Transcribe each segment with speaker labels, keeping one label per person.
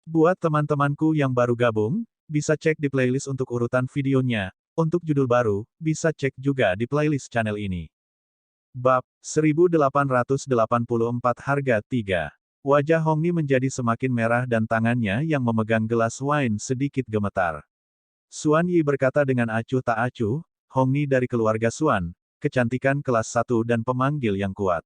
Speaker 1: Buat teman-temanku yang baru gabung, bisa cek di playlist untuk urutan videonya. Untuk judul baru, bisa cek juga di playlist channel ini. Bab 1884 Harga 3. Wajah Hongni menjadi semakin merah dan tangannya yang memegang gelas wine sedikit gemetar. Xuan Yi berkata dengan acuh tak acuh, Hongni dari keluarga Xuan, kecantikan kelas 1 dan pemanggil yang kuat.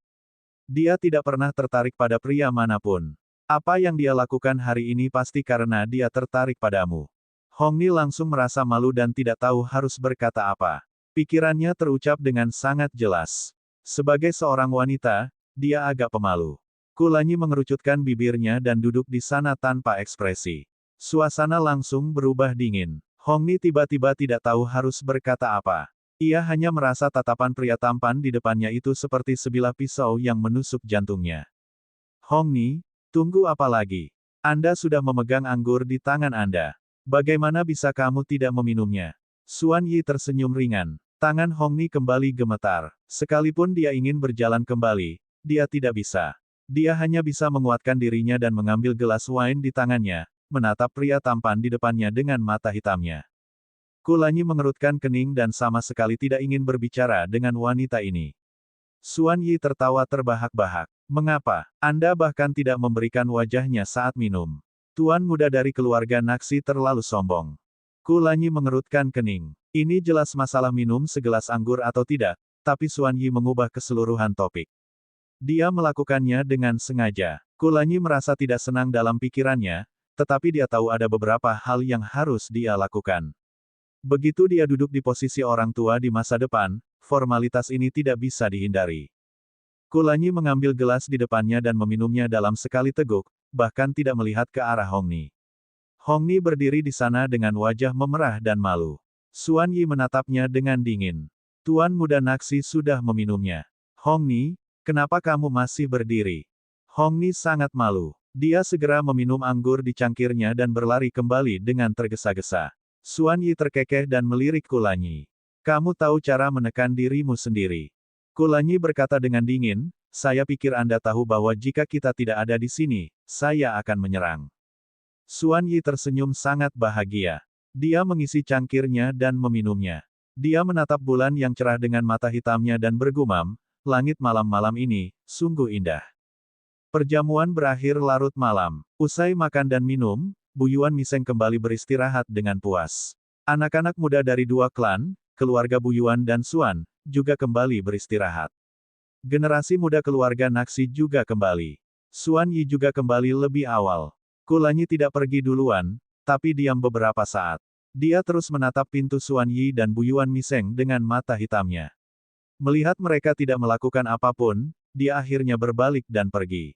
Speaker 1: Dia tidak pernah tertarik pada pria manapun. Apa yang dia lakukan hari ini pasti karena dia tertarik padamu. Hongni langsung merasa malu dan tidak tahu harus berkata apa. Pikirannya terucap dengan sangat jelas. Sebagai seorang wanita, dia agak pemalu. Kulanyi mengerucutkan bibirnya dan duduk di sana tanpa ekspresi. Suasana langsung berubah dingin. Hongni tiba-tiba tidak tahu harus berkata apa. Ia hanya merasa tatapan pria tampan di depannya itu seperti sebilah pisau yang menusuk jantungnya. Hongni, tunggu apa lagi? Anda sudah memegang anggur di tangan Anda. Bagaimana bisa kamu tidak meminumnya? Xuan Yi tersenyum ringan. Tangan Hongni kembali gemetar. Sekalipun dia ingin berjalan kembali, dia tidak bisa. Dia hanya bisa menguatkan dirinya dan mengambil gelas wine di tangannya, menatap pria tampan di depannya dengan mata hitamnya. Kulanyi mengerutkan kening dan sama sekali tidak ingin berbicara dengan wanita ini. Xuan Yi tertawa terbahak-bahak. Mengapa? Anda bahkan tidak memberikan wajahnya saat minum. Tuan muda dari keluarga Naxi terlalu sombong. Kulanyi mengerutkan kening. Ini jelas masalah minum segelas anggur atau tidak, tapi Xuan Yi mengubah keseluruhan topik. Dia melakukannya dengan sengaja. Kulanyi merasa tidak senang dalam pikirannya, tetapi dia tahu ada beberapa hal yang harus dia lakukan. Begitu dia duduk di posisi orang tua di masa depan, formalitas ini tidak bisa dihindari. Kulanyi mengambil gelas di depannya dan meminumnya dalam sekali teguk, bahkan tidak melihat ke arah Hongni. Hongni berdiri di sana dengan wajah memerah dan malu. Xuan Yi menatapnya dengan dingin. Tuan muda Naxi sudah meminumnya. Hongni, kenapa kamu masih berdiri? Hongni sangat malu. Dia segera meminum anggur di cangkirnya dan berlari kembali dengan tergesa-gesa. Xuan Yi terkekeh dan melirik Kulanyi. Kamu tahu cara menekan dirimu sendiri. Kulanyi berkata dengan dingin, saya pikir Anda tahu bahwa jika kita tidak ada di sini, saya akan menyerang. Xuan Yi tersenyum sangat bahagia. Dia mengisi cangkirnya dan meminumnya. Dia menatap bulan yang cerah dengan mata hitamnya dan bergumam, langit malam-malam ini, sungguh indah. Perjamuan berakhir larut malam. Usai makan dan minum, Bu Yuan Miseng kembali beristirahat dengan puas. Anak-anak muda dari dua klan, keluarga Bu Yuan dan Xuan, juga kembali beristirahat. Generasi muda keluarga Naxi juga kembali. Xuan Yi juga kembali lebih awal. Kulanyi tidak pergi duluan, tapi diam beberapa saat. Dia terus menatap pintu Xuan Yi dan Bu Yuan Miseng dengan mata hitamnya. Melihat mereka tidak melakukan apapun, dia akhirnya berbalik dan pergi.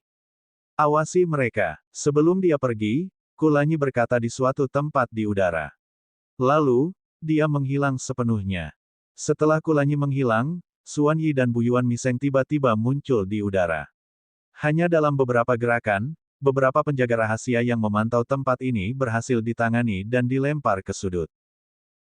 Speaker 1: Awasi mereka. Sebelum dia pergi, Kulanyi berkata di suatu tempat di udara. Lalu, dia menghilang sepenuhnya. Setelah Kulanyi menghilang, Xuan Yi dan Bu Yuan Miseng tiba-tiba muncul di udara. Hanya dalam beberapa gerakan, beberapa penjaga rahasia yang memantau tempat ini berhasil ditangani dan dilempar ke sudut.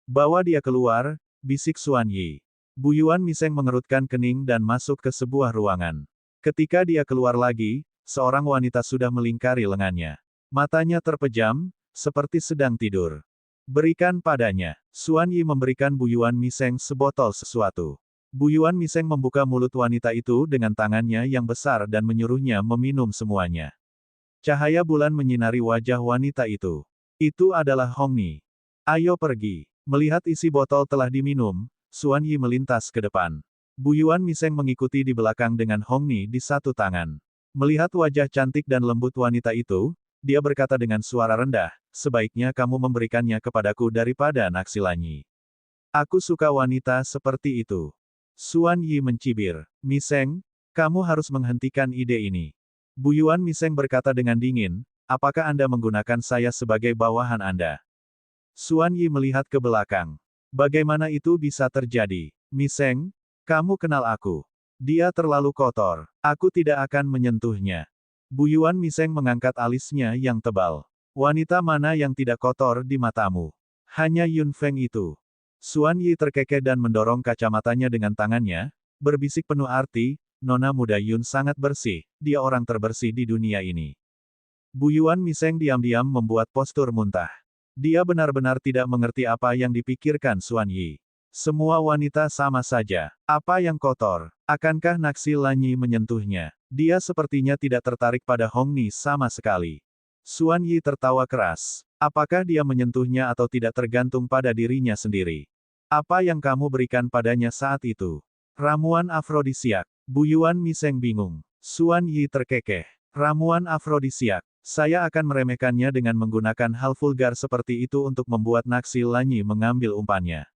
Speaker 1: Bawa dia keluar, bisik Xuan Yi. Bu Yuan Miseng mengerutkan kening dan masuk ke sebuah ruangan. Ketika dia keluar lagi, seorang wanita sudah melingkari lengannya. Matanya terpejam, seperti sedang tidur. Berikan padanya. Xuan Yi memberikan Bu Yuan Miseng sebotol sesuatu. Bu Yuan Miseng membuka mulut wanita itu dengan tangannya yang besar dan menyuruhnya meminum semuanya. Cahaya bulan menyinari wajah wanita itu. Itu adalah Hongni. Ayo pergi. Melihat isi botol telah diminum, Xuan Yi melintas ke depan. Bu Yuan Miseng mengikuti di belakang dengan Hongni di satu tangan. Melihat wajah cantik dan lembut wanita itu, dia berkata dengan suara rendah, sebaiknya kamu memberikannya kepadaku daripada Naxilanyi. Aku suka wanita seperti itu. Xuan Yi mencibir. Miseng, kamu harus menghentikan ide ini. Bu Yuan Miseng berkata dengan dingin, apakah Anda menggunakan saya sebagai bawahan Anda? Xuan Yi melihat ke belakang. Bagaimana itu bisa terjadi? Miseng, kamu kenal aku. Dia terlalu kotor. Aku tidak akan menyentuhnya. Bu Yuan Miseng mengangkat alisnya yang tebal. Wanita mana yang tidak kotor di matamu? Hanya Yun Feng itu. Xuan Yi terkekeh dan mendorong kacamatanya dengan tangannya, berbisik penuh arti, Nona muda Yun sangat bersih, dia orang terbersih di dunia ini. Bu Yuan Miseng diam-diam membuat postur muntah. Dia benar-benar tidak mengerti apa yang dipikirkan Xuan Yi. Semua wanita sama saja. Apa yang kotor? Akankah Naksi Lanyi menyentuhnya? Dia sepertinya tidak tertarik pada Hong Ni sama sekali. Xuan Yi tertawa keras. Apakah dia menyentuhnya atau tidak tergantung pada dirinya sendiri. Apa yang kamu berikan padanya saat itu? Ramuan afrodisiak. Bu Yuan Miseng bingung. Xuan Yi terkekeh. Ramuan afrodisiak. Saya akan meremehkannya dengan menggunakan hal vulgar seperti itu untuk membuat Naksi Lanyi mengambil umpannya.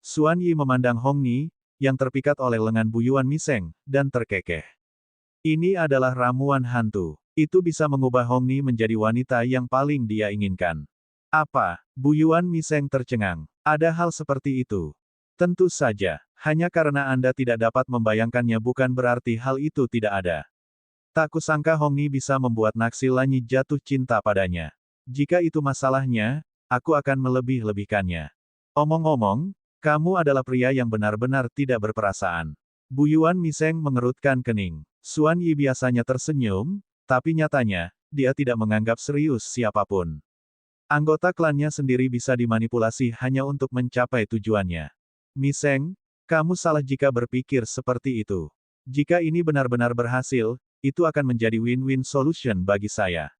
Speaker 1: Xuan Yi memandang Hong Ni, yang terpikat oleh lengan Bu Yuan Miseng, dan terkekeh. Ini adalah ramuan hantu. Itu bisa mengubah Hong Ni menjadi wanita yang paling dia inginkan. Apa? Bu Yuan Miseng tercengang. Ada hal seperti itu. Tentu saja, hanya karena Anda tidak dapat membayangkannya bukan berarti hal itu tidak ada. Tak kusangka Hong Ni bisa membuat Naksi Lanyi jatuh cinta padanya. Jika itu masalahnya, aku akan melebih-lebihkannya. Omong-omong, kamu adalah pria yang benar-benar tidak berperasaan. Bu Yuan Miseng mengerutkan kening. Xuan Yi biasanya tersenyum, tapi nyatanya, dia tidak menganggap serius siapapun. Anggota klannya sendiri bisa dimanipulasi hanya untuk mencapai tujuannya. Miseng, kamu salah jika berpikir seperti itu. Jika ini benar-benar berhasil, itu akan menjadi win-win solution bagi saya.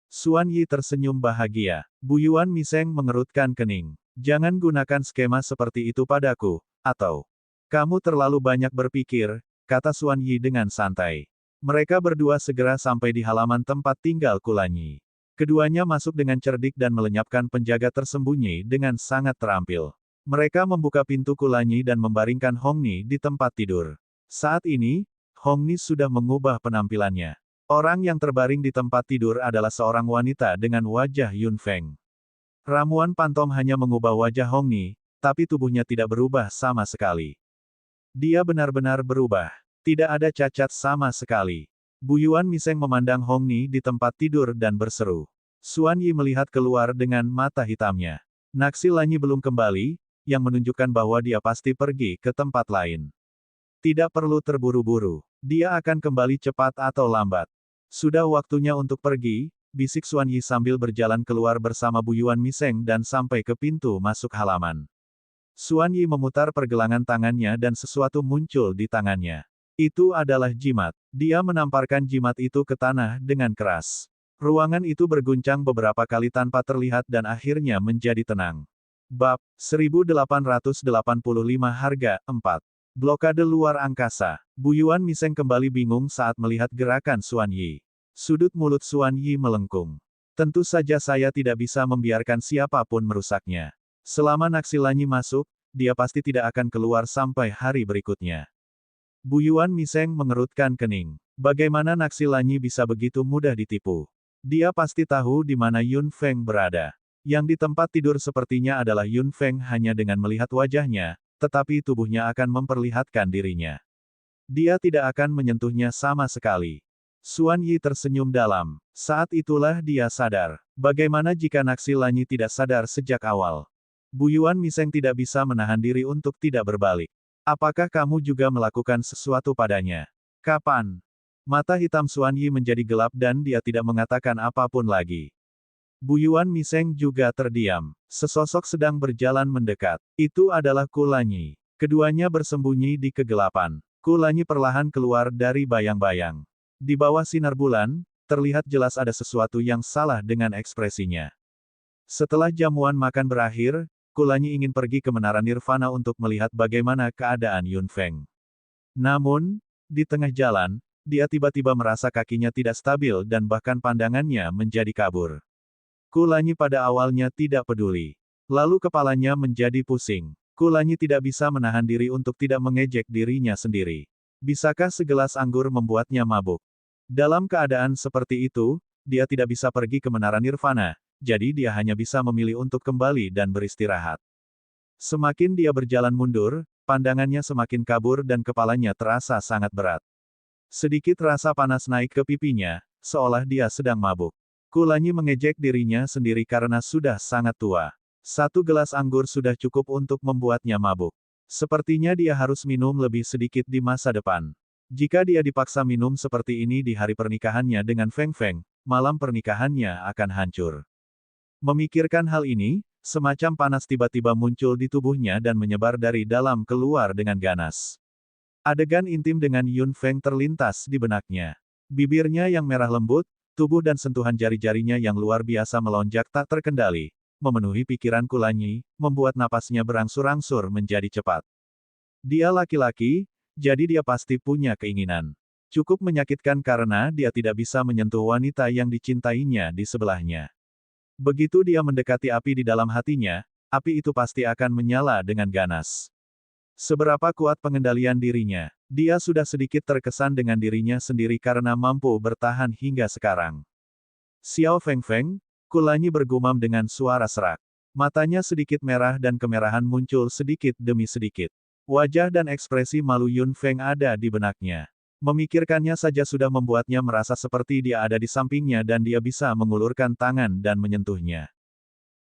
Speaker 1: Xuan Yi tersenyum bahagia. Bu Yuan Miseng mengerutkan kening. Jangan gunakan skema seperti itu padaku, atau kamu terlalu banyak berpikir, kata Xuan Yi dengan santai. Mereka berdua segera sampai di halaman tempat tinggal Kulanyi. Keduanya masuk dengan cerdik dan melenyapkan penjaga tersembunyi dengan sangat terampil. Mereka membuka pintu Kulanyi dan membaringkan Hong Ni di tempat tidur. Saat ini, Hong Ni sudah mengubah penampilannya. Orang yang terbaring di tempat tidur adalah seorang wanita dengan wajah Yun Feng. Ramuan pantom hanya mengubah wajah Hong Ni, tapi tubuhnya tidak berubah sama sekali. Dia benar-benar berubah. Tidak ada cacat sama sekali. Bu Yuan Miseng memandang Hong Ni di tempat tidur dan berseru. Xuan Yi melihat keluar dengan mata hitamnya. Naksi Lanyi belum kembali, yang menunjukkan bahwa dia pasti pergi ke tempat lain. Tidak perlu terburu-buru. Dia akan kembali cepat atau lambat. Sudah waktunya untuk pergi, bisik Xuan Yi sambil berjalan keluar bersama Bu Yuan Miseng dan sampai ke pintu masuk halaman. Xuan Yi memutar pergelangan tangannya dan sesuatu muncul di tangannya. Itu adalah jimat. Dia menamparkan jimat itu ke tanah dengan keras. Ruangan itu berguncang beberapa kali tanpa terlihat dan akhirnya menjadi tenang. Bab 1885 Harga 4. Blokade luar angkasa. Bu Yuan Miseng kembali bingung saat melihat gerakan Xuan Yi. Sudut mulut Xuan Yi melengkung. Tentu saja saya tidak bisa membiarkan siapapun merusaknya. Selama Naksi Lanyi masuk, dia pasti tidak akan keluar sampai hari berikutnya. Bu Yuan Miseng mengerutkan kening. Bagaimana Naksi Lanyi bisa begitu mudah ditipu? Dia pasti tahu di mana Yun Feng berada. Yang di tempat tidur sepertinya adalah Yun Feng hanya dengan melihat wajahnya, tetapi tubuhnya akan memperlihatkan dirinya. Dia tidak akan menyentuhnya sama sekali. Xuan Yi tersenyum dalam. Saat itulah dia sadar. Bagaimana jika Naksi Lanyi tidak sadar sejak awal? Bu Yuan Miseng tidak bisa menahan diri untuk tidak berbalik. Apakah kamu juga melakukan sesuatu padanya? Kapan? Mata hitam Xuan Yi menjadi gelap dan dia tidak mengatakan apapun lagi. Bu Yuan Miseng juga terdiam. Sesosok sedang berjalan mendekat. Itu adalah Kulanyi. Keduanya bersembunyi di kegelapan. Kulanyi perlahan keluar dari bayang-bayang. Di bawah sinar bulan, terlihat jelas ada sesuatu yang salah dengan ekspresinya. Setelah jamuan makan berakhir, Kulanyi ingin pergi ke Menara Nirvana untuk melihat bagaimana keadaan Yun Feng. Namun, di tengah jalan, dia tiba-tiba merasa kakinya tidak stabil dan bahkan pandangannya menjadi kabur. Kulanyi pada awalnya tidak peduli. Lalu kepalanya menjadi pusing. Kulanyi tidak bisa menahan diri untuk tidak mengejek dirinya sendiri. Bisakah segelas anggur membuatnya mabuk? Dalam keadaan seperti itu, dia tidak bisa pergi ke Menara Nirvana, jadi dia hanya bisa memilih untuk kembali dan beristirahat. Semakin dia berjalan mundur, pandangannya semakin kabur dan kepalanya terasa sangat berat. Sedikit rasa panas naik ke pipinya, seolah dia sedang mabuk. Kulanyi mengejek dirinya sendiri karena sudah sangat tua. 1 gelas anggur sudah cukup untuk membuatnya mabuk. Sepertinya dia harus minum lebih sedikit di masa depan. Jika dia dipaksa minum seperti ini di hari pernikahannya dengan Feng Feng, malam pernikahannya akan hancur. Memikirkan hal ini, semacam panas tiba-tiba muncul di tubuhnya dan menyebar dari dalam keluar dengan ganas. Adegan intim dengan Yun Feng terlintas di benaknya. Bibirnya yang merah lembut, tubuh dan sentuhan jari-jarinya yang luar biasa melonjak tak terkendali, memenuhi pikiran Kulanyi, membuat napasnya berangsur-angsur menjadi cepat. Dia laki-laki, jadi dia pasti punya keinginan. Cukup menyakitkan karena dia tidak bisa menyentuh wanita yang dicintainya di sebelahnya. Begitu dia mendekati api di dalam hatinya, api itu pasti akan menyala dengan ganas. Seberapa kuat pengendalian dirinya, dia sudah sedikit terkesan dengan dirinya sendiri karena mampu bertahan hingga sekarang. Xiao Feng, Kulanyi bergumam dengan suara serak. Matanya sedikit merah dan kemerahan muncul sedikit demi sedikit. Wajah dan ekspresi malu Yun Feng ada di benaknya. Memikirkannya saja sudah membuatnya merasa seperti dia ada di sampingnya dan dia bisa mengulurkan tangan dan menyentuhnya.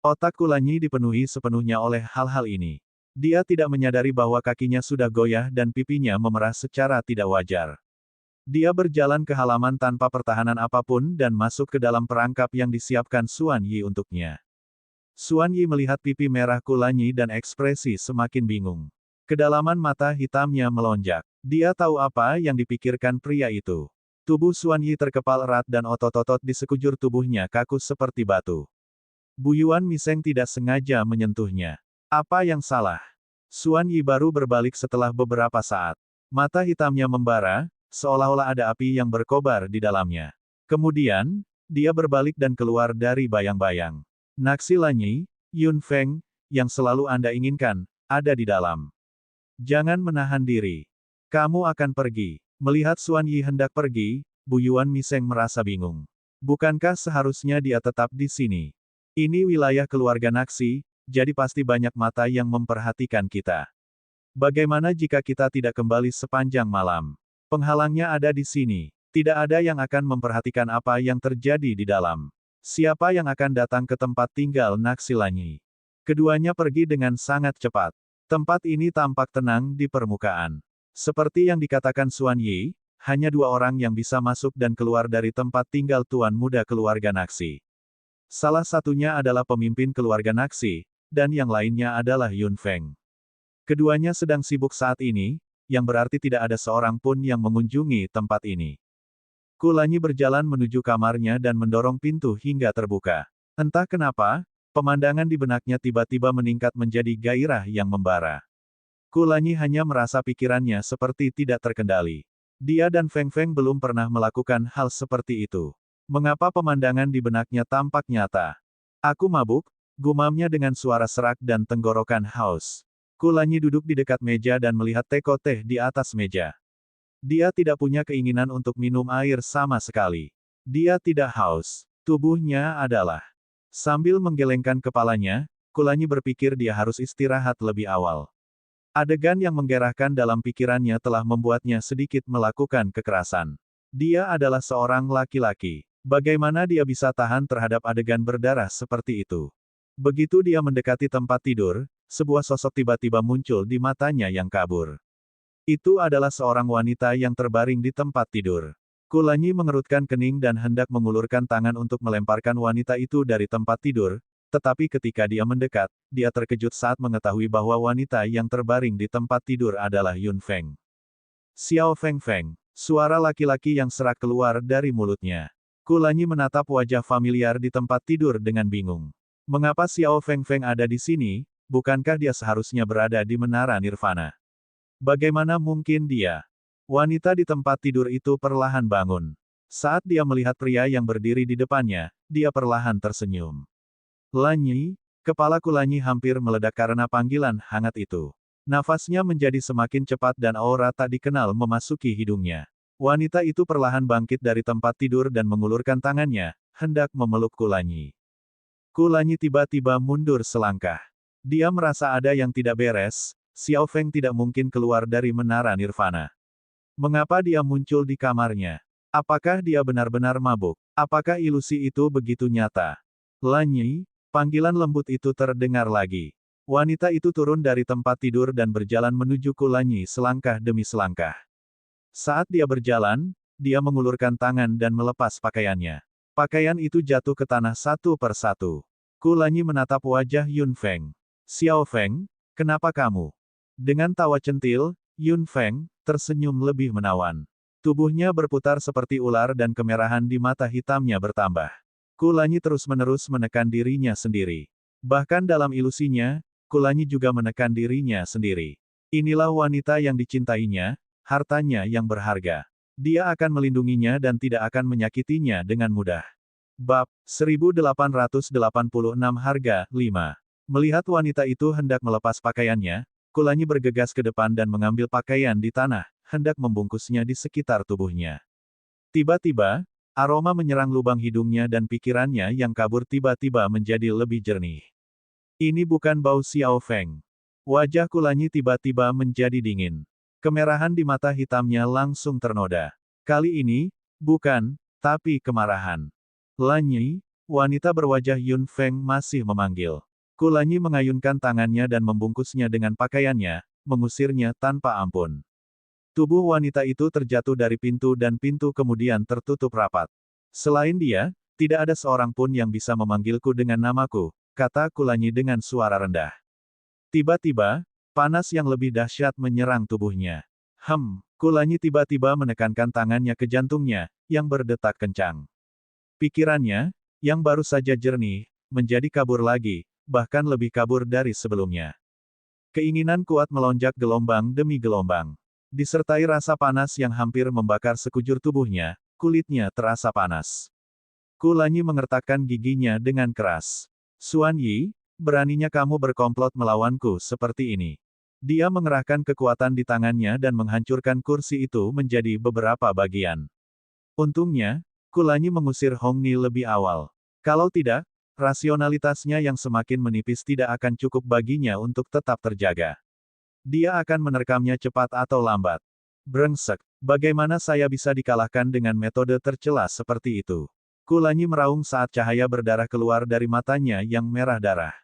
Speaker 1: Otak Kulanyi dipenuhi sepenuhnya oleh hal-hal ini. Dia tidak menyadari bahwa kakinya sudah goyah dan pipinya memerah secara tidak wajar. Dia berjalan ke halaman tanpa pertahanan apapun dan masuk ke dalam perangkap yang disiapkan Xuan Yi untuknya. Xuan Yi melihat pipi merah Kulanyi dan ekspresi semakin bingung. Kedalaman mata hitamnya melonjak. Dia tahu apa yang dipikirkan pria itu. Tubuh Xuan Yi terkepal erat dan otot-otot di sekujur tubuhnya kaku seperti batu. Bu Yuan Miseng tidak sengaja menyentuhnya. Apa yang salah? Xuan Yi baru berbalik setelah beberapa saat. Mata hitamnya membara, seolah-olah ada api yang berkobar di dalamnya. Kemudian, dia berbalik dan keluar dari bayang-bayang. Naksi Lanyi, Yun Feng, yang selalu Anda inginkan, ada di dalam. Jangan menahan diri. Kamu akan pergi. Melihat Xuan Yi hendak pergi, Bu Yuan Miseng merasa bingung. Bukankah seharusnya dia tetap di sini? Ini wilayah keluarga Naksi, jadi pasti banyak mata yang memperhatikan kita. Bagaimana jika kita tidak kembali sepanjang malam? Penghalangnya ada di sini. Tidak ada yang akan memperhatikan apa yang terjadi di dalam. Siapa yang akan datang ke tempat tinggal Naksi Lanyi? Keduanya pergi dengan sangat cepat. Tempat ini tampak tenang di permukaan. Seperti yang dikatakan Xuan Yi, hanya 2 orang yang bisa masuk dan keluar dari tempat tinggal tuan muda keluarga Naksi. Salah satunya adalah pemimpin keluarga Naksi, dan yang lainnya adalah Yun Feng. Keduanya sedang sibuk saat ini, yang berarti tidak ada seorang pun yang mengunjungi tempat ini. Kulanyi berjalan menuju kamarnya dan mendorong pintu hingga terbuka. Entah kenapa, pemandangan di benaknya tiba-tiba meningkat menjadi gairah yang membara. Kulanyi hanya merasa pikirannya seperti tidak terkendali. Dia dan Feng Feng belum pernah melakukan hal seperti itu. Mengapa pemandangan di benaknya tampak nyata? Aku mabuk, gumamnya dengan suara serak dan tenggorokan haus. Kulanyi duduk di dekat meja dan melihat teko teh di atas meja. Dia tidak punya keinginan untuk minum air sama sekali. Dia tidak haus. Tubuhnya adalah. Sambil menggelengkan kepalanya, Kulanyi berpikir dia harus istirahat lebih awal. Adegan yang menggerahkan dalam pikirannya telah membuatnya sedikit melakukan kekerasan. Dia adalah seorang laki-laki. Bagaimana dia bisa tahan terhadap adegan berdarah seperti itu? Begitu dia mendekati tempat tidur, sebuah sosok tiba-tiba muncul di matanya yang kabur. Itu adalah seorang wanita yang terbaring di tempat tidur. Kulanyi mengerutkan kening dan hendak mengulurkan tangan untuk melemparkan wanita itu dari tempat tidur, tetapi ketika dia mendekat, dia terkejut saat mengetahui bahwa wanita yang terbaring di tempat tidur adalah Yun Feng. Xiao Feng, suara laki-laki yang serak keluar dari mulutnya. Kulanyi menatap wajah familiar di tempat tidur dengan bingung. Mengapa Xiao Feng ada di sini, bukankah dia seharusnya berada di Menara Nirvana? Bagaimana mungkin dia? Wanita di tempat tidur itu perlahan bangun. Saat dia melihat pria yang berdiri di depannya, dia perlahan tersenyum. Lanyi, kepala Kulanyi hampir meledak karena panggilan hangat itu. Nafasnya menjadi semakin cepat dan aura tak dikenal memasuki hidungnya. Wanita itu perlahan bangkit dari tempat tidur dan mengulurkan tangannya, hendak memeluk Kulanyi. Kulanyi tiba-tiba mundur selangkah. Dia merasa ada yang tidak beres, Xiao Feng tidak mungkin keluar dari Menara Nirvana. Mengapa dia muncul di kamarnya? Apakah dia benar-benar mabuk? Apakah ilusi itu begitu nyata? Lanyi, panggilan lembut itu terdengar lagi. Wanita itu turun dari tempat tidur dan berjalan menuju Kulanyi selangkah demi selangkah. Saat dia berjalan, dia mengulurkan tangan dan melepas pakaiannya. Pakaian itu jatuh ke tanah satu persatu. Kulanyi menatap wajah Yun Feng. Xiao Feng, kenapa kamu? Dengan tawa centil, Yun Feng tersenyum lebih menawan. Tubuhnya berputar seperti ular dan kemerahan di mata hitamnya bertambah. Kulanyi terus-menerus menekan dirinya sendiri. Bahkan dalam ilusinya, Kulanyi juga menekan dirinya sendiri. Inilah wanita yang dicintainya, hartanya yang berharga. Dia akan melindunginya dan tidak akan menyakitinya dengan mudah. Bab 1886 Harga 5. Melihat wanita itu hendak melepas pakaiannya, Kulanyi bergegas ke depan dan mengambil pakaian di tanah, hendak membungkusnya di sekitar tubuhnya. Tiba-tiba, aroma menyerang lubang hidungnya dan pikirannya yang kabur tiba-tiba menjadi lebih jernih. Ini bukan bau Xiao Feng. Wajah Kulanyi tiba-tiba menjadi dingin. Kemerahan di mata hitamnya langsung ternoda. Kali ini, bukan, tapi kemarahan. Lanyi, wanita berwajah Yun Feng masih memanggil. Kulanyi mengayunkan tangannya dan membungkusnya dengan pakaiannya, mengusirnya tanpa ampun. Tubuh wanita itu terjatuh dari pintu dan pintu kemudian tertutup rapat. Selain dia, tidak ada seorang pun yang bisa memanggilku dengan namaku, kata Kulanyi dengan suara rendah. Tiba-tiba, panas yang lebih dahsyat menyerang tubuhnya. Kulanyi tiba-tiba menekankan tangannya ke jantungnya, yang berdetak kencang. Pikirannya, yang baru saja jernih, menjadi kabur lagi, bahkan lebih kabur dari sebelumnya. Keinginan kuat melonjak gelombang demi gelombang. Disertai rasa panas yang hampir membakar sekujur tubuhnya, kulitnya terasa panas. Kulanyi mengertakkan giginya dengan keras. Xuan Yi, beraninya kamu berkomplot melawanku seperti ini. Dia mengerahkan kekuatan di tangannya dan menghancurkan kursi itu menjadi beberapa bagian. Untungnya, Kulanyi mengusir Hong Ni lebih awal. Kalau tidak, rasionalitasnya yang semakin menipis tidak akan cukup baginya untuk tetap terjaga. Dia akan menerkamnya cepat atau lambat. Brengsek, bagaimana saya bisa dikalahkan dengan metode tercela seperti itu? Kulanyi meraung saat cahaya berdarah keluar dari matanya yang merah darah.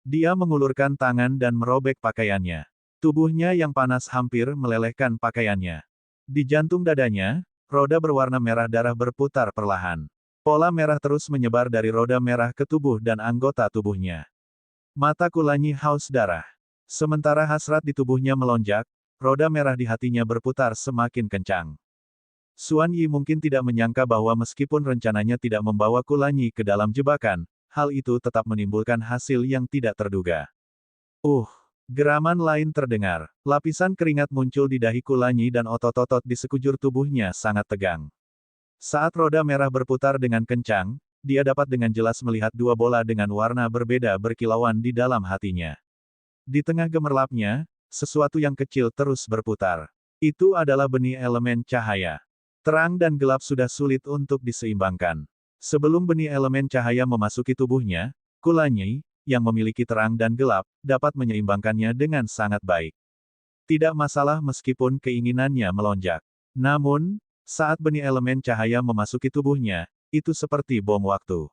Speaker 1: Dia mengulurkan tangan dan merobek pakaiannya. Tubuhnya yang panas hampir melelehkan pakaiannya. Di jantung dadanya, roda berwarna merah darah berputar perlahan. Pola merah terus menyebar dari roda merah ke tubuh dan anggota tubuhnya. Mata Kulanyi haus darah. Sementara hasrat di tubuhnya melonjak, roda merah di hatinya berputar semakin kencang. Xuan Yi mungkin tidak menyangka bahwa meskipun rencananya tidak membawa Kulanyi ke dalam jebakan, hal itu tetap menimbulkan hasil yang tidak terduga. Geraman lain terdengar. Lapisan keringat muncul di dahi Kulanyi dan otot-otot di sekujur tubuhnya sangat tegang. Saat roda merah berputar dengan kencang, dia dapat dengan jelas melihat dua bola dengan warna berbeda berkilauan di dalam hatinya. Di tengah gemerlapnya, sesuatu yang kecil terus berputar. Itu adalah benih elemen cahaya. Terang dan gelap sudah sulit untuk diseimbangkan. Sebelum benih elemen cahaya memasuki tubuhnya, Kulanyi, yang memiliki terang dan gelap, dapat menyeimbangkannya dengan sangat baik. Tidak masalah meskipun keinginannya melonjak. Namun, saat benih elemen cahaya memasuki tubuhnya, itu seperti bom waktu.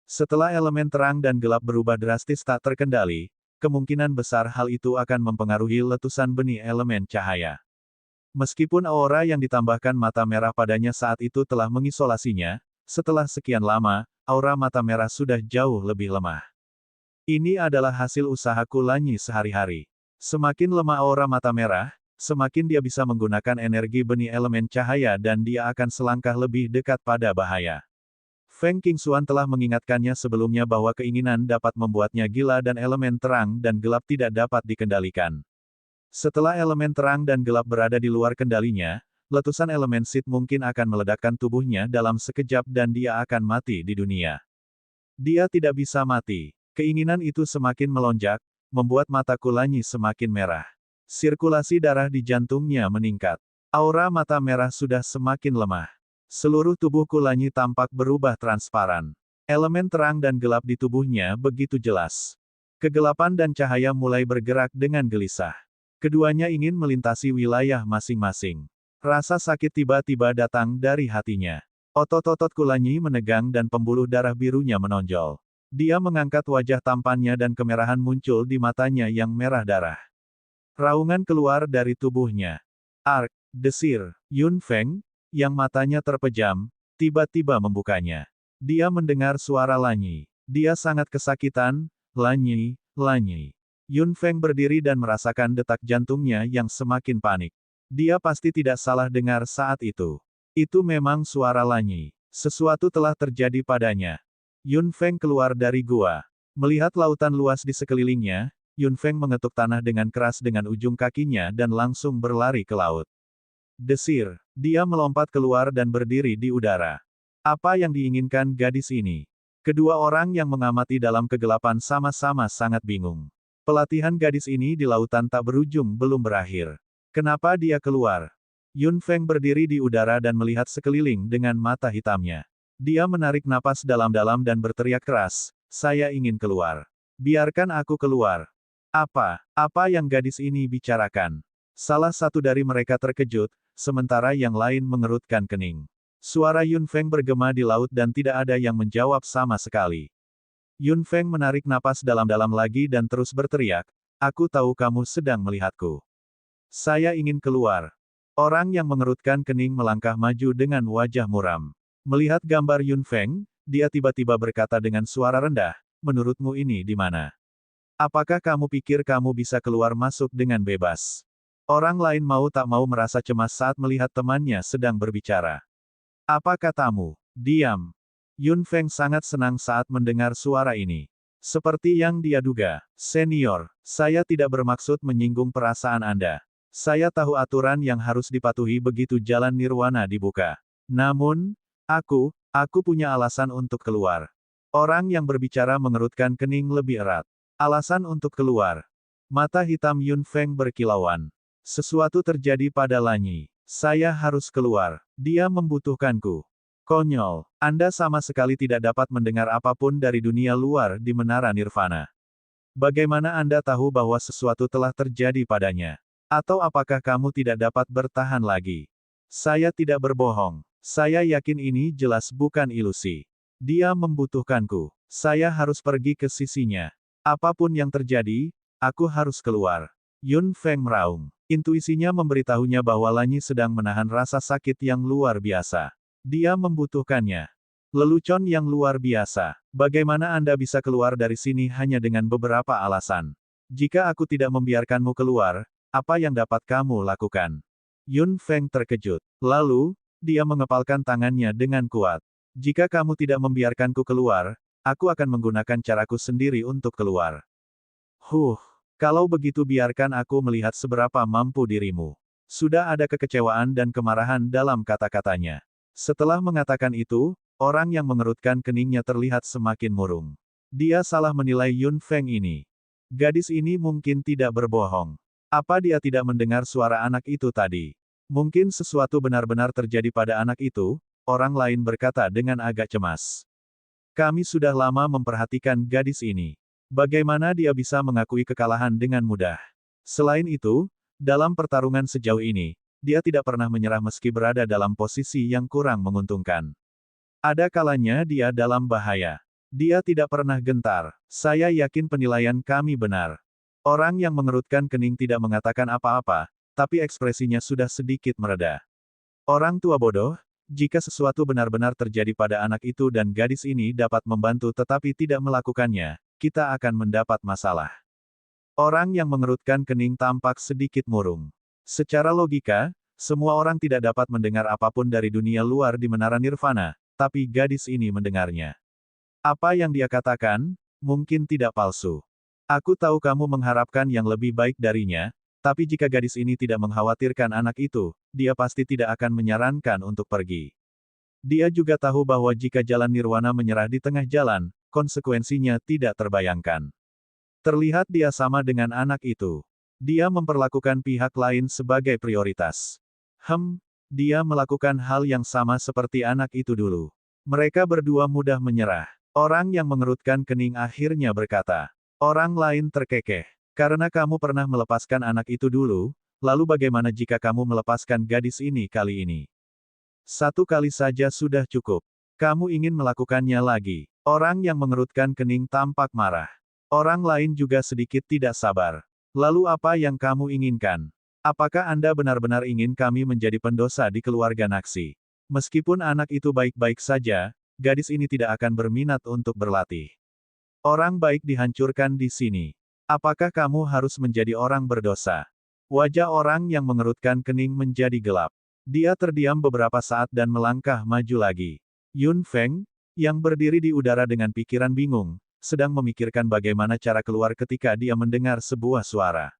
Speaker 1: Setelah elemen terang dan gelap berubah drastis tak terkendali, kemungkinan besar hal itu akan mempengaruhi letusan benih elemen cahaya. Meskipun aura yang ditambahkan mata merah padanya saat itu telah mengisolasinya, setelah sekian lama, aura mata merah sudah jauh lebih lemah. Ini adalah hasil usaha Kulanyi sehari-hari. Semakin lemah aura mata merah, semakin dia bisa menggunakan energi benih elemen cahaya dan dia akan selangkah lebih dekat pada bahaya. Feng Qingxuan telah mengingatkannya sebelumnya bahwa keinginan dapat membuatnya gila dan elemen terang dan gelap tidak dapat dikendalikan. Setelah elemen terang dan gelap berada di luar kendalinya, letusan elemen Sid mungkin akan meledakkan tubuhnya dalam sekejap dan dia akan mati di dunia. Dia tidak bisa mati. Keinginan itu semakin melonjak, membuat mata Kulanyi semakin merah. Sirkulasi darah di jantungnya meningkat. Aura mata merah sudah semakin lemah. Seluruh tubuh Kulanyi tampak berubah transparan. Elemen terang dan gelap di tubuhnya begitu jelas. Kegelapan dan cahaya mulai bergerak dengan gelisah. Keduanya ingin melintasi wilayah masing-masing. Rasa sakit tiba-tiba datang dari hatinya. Otot-otot Kulanyi menegang dan pembuluh darah birunya menonjol. Dia mengangkat wajah tampannya dan kemerahan muncul di matanya yang merah darah. Raungan keluar dari tubuhnya. Ark, desir, Yun Feng, yang matanya terpejam, tiba-tiba membukanya. Dia mendengar suara Lanyi. Dia sangat kesakitan, Lanyi, Lanyi. Yun Feng berdiri dan merasakan detak jantungnya yang semakin panik. Dia pasti tidak salah dengar saat itu. Itu memang suara Lanyi. Sesuatu telah terjadi padanya. Yun Feng keluar dari gua. Melihat lautan luas di sekelilingnya, Yun Feng mengetuk tanah dengan keras dengan ujung kakinya dan langsung berlari ke laut. Desir. Dia melompat keluar dan berdiri di udara. Apa yang diinginkan gadis ini? Kedua orang yang mengamati dalam kegelapan sama-sama sangat bingung. Pelatihan gadis ini di lautan tak berujung belum berakhir. Kenapa dia keluar? Yun Feng berdiri di udara dan melihat sekeliling dengan mata hitamnya. Dia menarik napas dalam-dalam dan berteriak keras, "Saya ingin keluar. Biarkan aku keluar." Apa yang gadis ini bicarakan? Salah satu dari mereka terkejut, sementara yang lain mengerutkan kening. Suara Yun Feng bergema di laut dan tidak ada yang menjawab sama sekali. Yun Feng menarik napas dalam-dalam lagi dan terus berteriak, "Aku tahu kamu sedang melihatku. Saya ingin keluar." Orang yang mengerutkan kening melangkah maju dengan wajah muram. Melihat gambar Yun Feng, dia tiba-tiba berkata dengan suara rendah, "Menurutmu ini di mana? Apakah kamu pikir kamu bisa keluar masuk dengan bebas?" Orang lain mau tak mau merasa cemas saat melihat temannya sedang berbicara. "Apa katamu? Diam." Yun Feng sangat senang saat mendengar suara ini. Seperti yang dia duga, "Senior, saya tidak bermaksud menyinggung perasaan Anda. Saya tahu aturan yang harus dipatuhi begitu jalan nirwana dibuka. Namun, aku punya alasan untuk keluar." Orang yang berbicara mengerutkan kening lebih erat. Alasan untuk keluar. Mata hitam Yun Feng berkilauan. Sesuatu terjadi pada Lanyi. Saya harus keluar. Dia membutuhkanku. Konyol. Anda sama sekali tidak dapat mendengar apapun dari dunia luar di Menara Nirvana. Bagaimana Anda tahu bahwa sesuatu telah terjadi padanya? Atau apakah kamu tidak dapat bertahan lagi? Saya tidak berbohong. Saya yakin ini jelas bukan ilusi. Dia membutuhkanku. Saya harus pergi ke sisinya. Apapun yang terjadi, aku harus keluar. Yun Feng meraung. Intuisinya memberitahunya bahwa Lanyi sedang menahan rasa sakit yang luar biasa. Dia membutuhkannya. Lelucon yang luar biasa. Bagaimana Anda bisa keluar dari sini hanya dengan beberapa alasan? Jika aku tidak membiarkanmu keluar, apa yang dapat kamu lakukan? Yun Feng terkejut. Lalu, dia mengepalkan tangannya dengan kuat. Jika kamu tidak membiarkanku keluar, aku akan menggunakan caraku sendiri untuk keluar. Kalau begitu biarkan aku melihat seberapa mampu dirimu. Sudah ada kekecewaan dan kemarahan dalam kata-katanya. Setelah mengatakan itu, orang yang mengerutkan keningnya terlihat semakin murung. Dia salah menilai Yun Feng ini. Gadis ini mungkin tidak berbohong. Apa dia tidak mendengar suara anak itu tadi? Mungkin sesuatu benar-benar terjadi pada anak itu, orang lain berkata dengan agak cemas. Kami sudah lama memperhatikan gadis ini. Bagaimana dia bisa mengakui kekalahan dengan mudah? Selain itu, dalam pertarungan sejauh ini, dia tidak pernah menyerah meski berada dalam posisi yang kurang menguntungkan. Ada kalanya dia dalam bahaya. Dia tidak pernah gentar. Saya yakin penilaian kami benar. Orang yang mengerutkan kening tidak mengatakan apa-apa, tapi ekspresinya sudah sedikit mereda. Orang tua bodoh, jika sesuatu benar-benar terjadi pada anak itu dan gadis ini dapat membantu tetapi tidak melakukannya, kita akan mendapat masalah. Orang yang mengerutkan kening tampak sedikit murung. Secara logika, semua orang tidak dapat mendengar apapun dari dunia luar di Menara Nirvana, tapi gadis ini mendengarnya. Apa yang dia katakan, mungkin tidak palsu. Aku tahu kamu mengharapkan yang lebih baik darinya, tapi jika gadis ini tidak mengkhawatirkan anak itu, dia pasti tidak akan menyarankan untuk pergi. Dia juga tahu bahwa jika jalan nirwana menyerah di tengah jalan, konsekuensinya tidak terbayangkan. Terlihat dia sama dengan anak itu. Dia memperlakukan pihak lain sebagai prioritas. Dia melakukan hal yang sama seperti anak itu dulu. Mereka berdua mudah menyerah. Orang yang mengerutkan kening akhirnya berkata. Orang lain terkekeh. Karena kamu pernah melepaskan anak itu dulu, lalu bagaimana jika kamu melepaskan gadis ini kali ini? Satu kali saja sudah cukup. Kamu ingin melakukannya lagi. Orang yang mengerutkan kening tampak marah. Orang lain juga sedikit tidak sabar. Lalu apa yang kamu inginkan? Apakah Anda benar-benar ingin kami menjadi pendosa di keluarga Naxi? Meskipun anak itu baik-baik saja, gadis ini tidak akan berminat untuk berlatih. Orang baik dihancurkan di sini. Apakah kamu harus menjadi orang berdosa? Wajah orang yang mengerutkan kening menjadi gelap. Dia terdiam beberapa saat dan melangkah maju lagi. Yun Feng, yang berdiri di udara dengan pikiran bingung, sedang memikirkan bagaimana cara keluar ketika dia mendengar sebuah suara.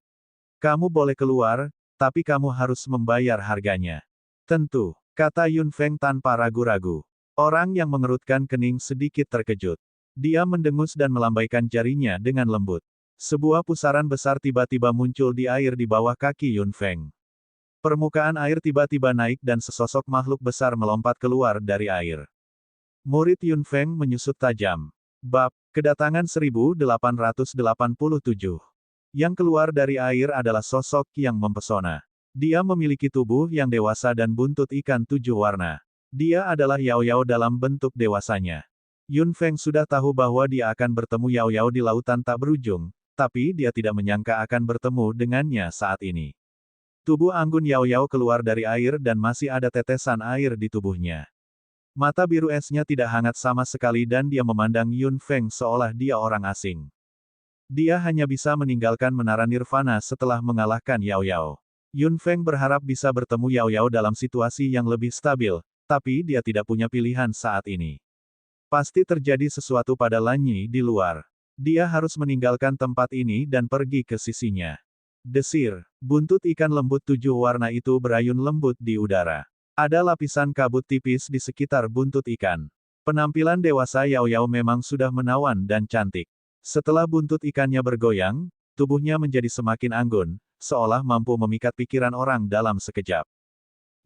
Speaker 1: Kamu boleh keluar, tapi kamu harus membayar harganya. Tentu, kata Yun Feng tanpa ragu-ragu. Orang yang mengerutkan kening sedikit terkejut. Dia mendengus dan melambaikan jarinya dengan lembut. Sebuah pusaran besar tiba-tiba muncul di air di bawah kaki Yun Feng. Permukaan air tiba-tiba naik dan sesosok makhluk besar melompat keluar dari air. Murid Yun Feng menyusut tajam. Bab, kedatangan 1887. Yang keluar dari air adalah sosok yang mempesona. Dia memiliki tubuh yang dewasa dan buntut ikan 7 warna. Dia adalah Yao Yao dalam bentuk dewasanya. Yun Feng sudah tahu bahwa dia akan bertemu Yao Yao di lautan tak berujung, tapi dia tidak menyangka akan bertemu dengannya saat ini. Tubuh anggun Yao Yao keluar dari air dan masih ada tetesan air di tubuhnya. Mata biru esnya tidak hangat sama sekali dan dia memandang Yun Feng seolah dia orang asing. Dia hanya bisa meninggalkan menara nirvana setelah mengalahkan Yao Yao. Yun Feng berharap bisa bertemu Yao Yao dalam situasi yang lebih stabil, tapi dia tidak punya pilihan saat ini. Pasti terjadi sesuatu pada Lan Yi di luar. Dia harus meninggalkan tempat ini dan pergi ke sisinya. Desir, buntut ikan lembut 7 warna itu berayun lembut di udara. Ada lapisan kabut tipis di sekitar buntut ikan. Penampilan dewasa Yao Yao memang sudah menawan dan cantik. Setelah buntut ikannya bergoyang, tubuhnya menjadi semakin anggun, seolah mampu memikat pikiran orang dalam sekejap.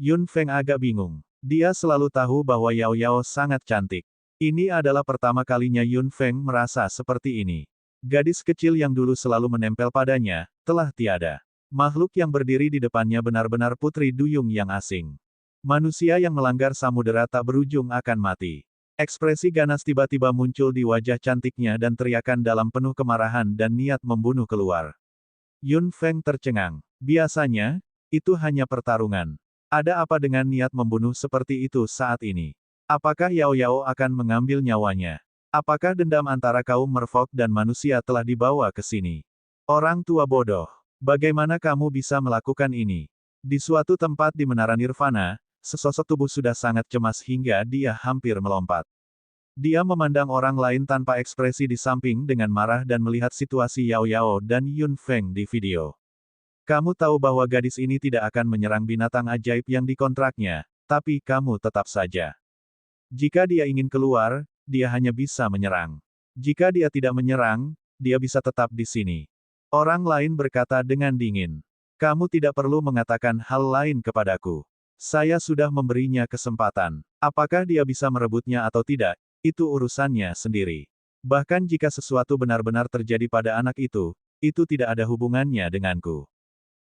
Speaker 1: Yun Feng agak bingung. Dia selalu tahu bahwa Yao Yao sangat cantik. Ini adalah pertama kalinya Yun Feng merasa seperti ini. Gadis kecil yang dulu selalu menempel padanya, telah tiada. Makhluk yang berdiri di depannya benar-benar putri duyung yang asing. Manusia yang melanggar samudera tak berujung akan mati. Ekspresi ganas tiba-tiba muncul di wajah cantiknya dan teriakan dalam penuh kemarahan dan niat membunuh keluar. Yun Feng tercengang. Biasanya, itu hanya pertarungan. Ada apa dengan niat membunuh seperti itu saat ini? Apakah Yao Yao akan mengambil nyawanya? Apakah dendam antara kaum merfolk dan manusia telah dibawa ke sini? Orang tua bodoh. Bagaimana kamu bisa melakukan ini? Di suatu tempat di menara nirvana, sesosok tubuh sudah sangat cemas hingga dia hampir melompat. Dia memandang orang lain tanpa ekspresi di samping dengan marah dan melihat situasi Yao Yao dan Yun Feng di video. Kamu tahu bahwa gadis ini tidak akan menyerang binatang ajaib yang dikontraknya, tapi kamu tetap saja. Jika dia ingin keluar, dia hanya bisa menyerang. Jika dia tidak menyerang, dia bisa tetap di sini. Orang lain berkata dengan dingin. Kamu tidak perlu mengatakan hal lain kepadaku. Saya sudah memberinya kesempatan. Apakah dia bisa merebutnya atau tidak, itu urusannya sendiri. Bahkan jika sesuatu benar-benar terjadi pada anak itu tidak ada hubungannya denganku.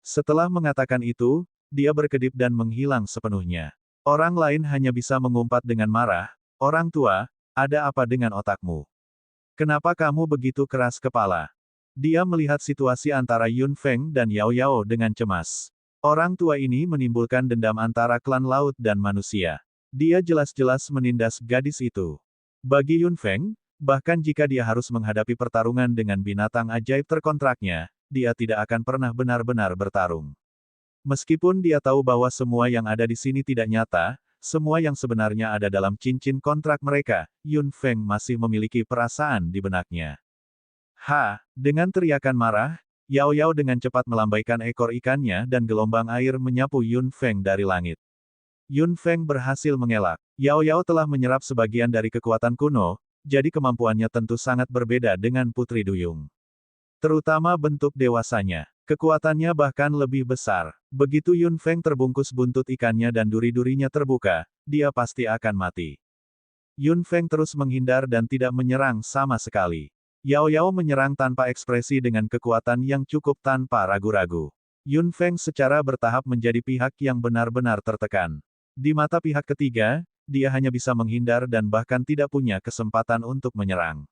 Speaker 1: Setelah mengatakan itu, dia berkedip dan menghilang sepenuhnya. Orang lain hanya bisa mengumpat dengan marah, orang tua, ada apa dengan otakmu? Kenapa kamu begitu keras kepala? Dia melihat situasi antara Yun Feng dan Yao Yao dengan cemas. Orang tua ini menimbulkan dendam antara klan laut dan manusia. Dia jelas-jelas menindas gadis itu. Bagi Yun Feng, bahkan jika dia harus menghadapi pertarungan dengan binatang ajaib terkontraknya, dia tidak akan pernah benar-benar bertarung. Meskipun dia tahu bahwa semua yang ada di sini tidak nyata, semua yang sebenarnya ada dalam cincin kontrak mereka, Yun Feng masih memiliki perasaan di benaknya. Dengan teriakan marah, Yao Yao dengan cepat melambaikan ekor ikannya dan gelombang air menyapu Yun Feng dari langit. Yun Feng berhasil mengelak. Yao Yao telah menyerap sebagian dari kekuatan kuno, jadi kemampuannya tentu sangat berbeda dengan Putri Duyung. Terutama bentuk dewasanya. Kekuatannya bahkan lebih besar. Begitu Yun Feng terbungkus buntut ikannya dan duri-durinya terbuka, dia pasti akan mati. Yun Feng terus menghindar dan tidak menyerang sama sekali. Yao Yao menyerang tanpa ekspresi dengan kekuatan yang cukup tanpa ragu-ragu. Yun Feng secara bertahap menjadi pihak yang benar-benar tertekan. Di mata pihak ketiga, dia hanya bisa menghindar dan bahkan tidak punya kesempatan untuk menyerang.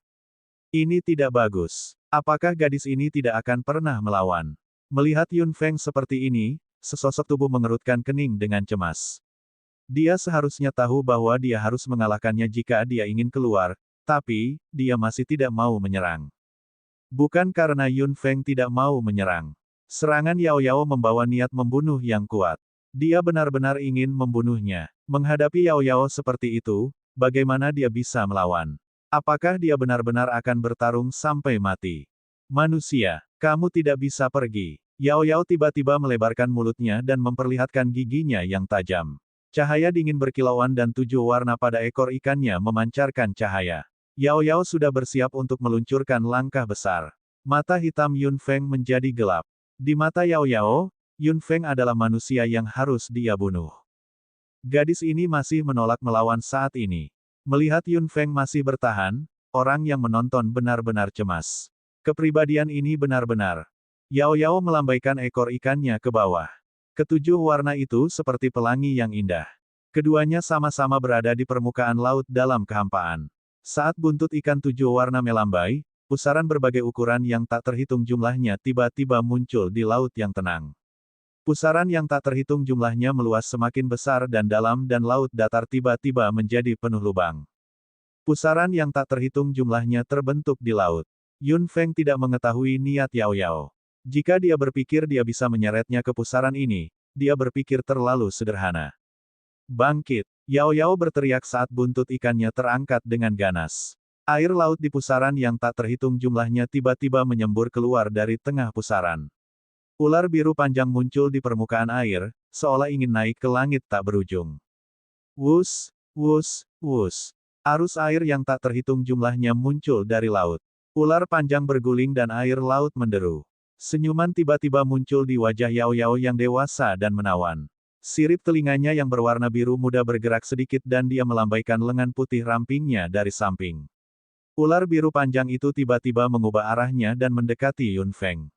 Speaker 1: Ini tidak bagus. Apakah gadis ini tidak akan pernah melawan? Melihat Yun Feng seperti ini, sesosok tubuh mengerutkan kening dengan cemas. Dia seharusnya tahu bahwa dia harus mengalahkannya jika dia ingin keluar, tapi, dia masih tidak mau menyerang. Bukan karena Yun Feng tidak mau menyerang. Serangan Yao Yao membawa niat membunuh yang kuat. Dia benar-benar ingin membunuhnya. Menghadapi Yao Yao seperti itu, bagaimana dia bisa melawan? Apakah dia benar-benar akan bertarung sampai mati? Manusia, kamu tidak bisa pergi. Yao Yao tiba-tiba melebarkan mulutnya dan memperlihatkan giginya yang tajam. Cahaya dingin berkilauan dan 7 warna pada ekor ikannya memancarkan cahaya. Yao Yao sudah bersiap untuk meluncurkan langkah besar. Mata hitam Yun Feng menjadi gelap. Di mata Yao Yao, Yun Feng adalah manusia yang harus dia bunuh. Gadis ini masih menolak melawan saat ini. Melihat Yun Feng masih bertahan, orang yang menonton benar-benar cemas. Kepribadian ini benar-benar. Yao Yao melambaikan ekor ikannya ke bawah. Ketujuh warna itu seperti pelangi yang indah. Keduanya sama-sama berada di permukaan laut dalam kehampaan. Saat buntut ikan 7 warna melambai, pusaran berbagai ukuran yang tak terhitung jumlahnya tiba-tiba muncul di laut yang tenang. Pusaran yang tak terhitung jumlahnya meluas semakin besar dan dalam dan laut datar tiba-tiba menjadi penuh lubang. Pusaran yang tak terhitung jumlahnya terbentuk di laut. Yun Feng tidak mengetahui niat Yao Yao. Jika dia berpikir dia bisa menyeretnya ke pusaran ini, dia berpikir terlalu sederhana. Bangkit! Yao Yao berteriak saat buntut ikannya terangkat dengan ganas. Air laut di pusaran yang tak terhitung jumlahnya tiba-tiba menyembur keluar dari tengah pusaran. Ular biru panjang muncul di permukaan air, seolah ingin naik ke langit tak berujung. Wus, wus, wus. Arus air yang tak terhitung jumlahnya muncul dari laut. Ular panjang berguling dan air laut menderu. Senyuman tiba-tiba muncul di wajah Yao Yao yang dewasa dan menawan. Sirip telinganya yang berwarna biru muda bergerak sedikit dan dia melambaikan lengan putih rampingnya dari samping. Ular biru panjang itu tiba-tiba mengubah arahnya dan mendekati Yun Feng.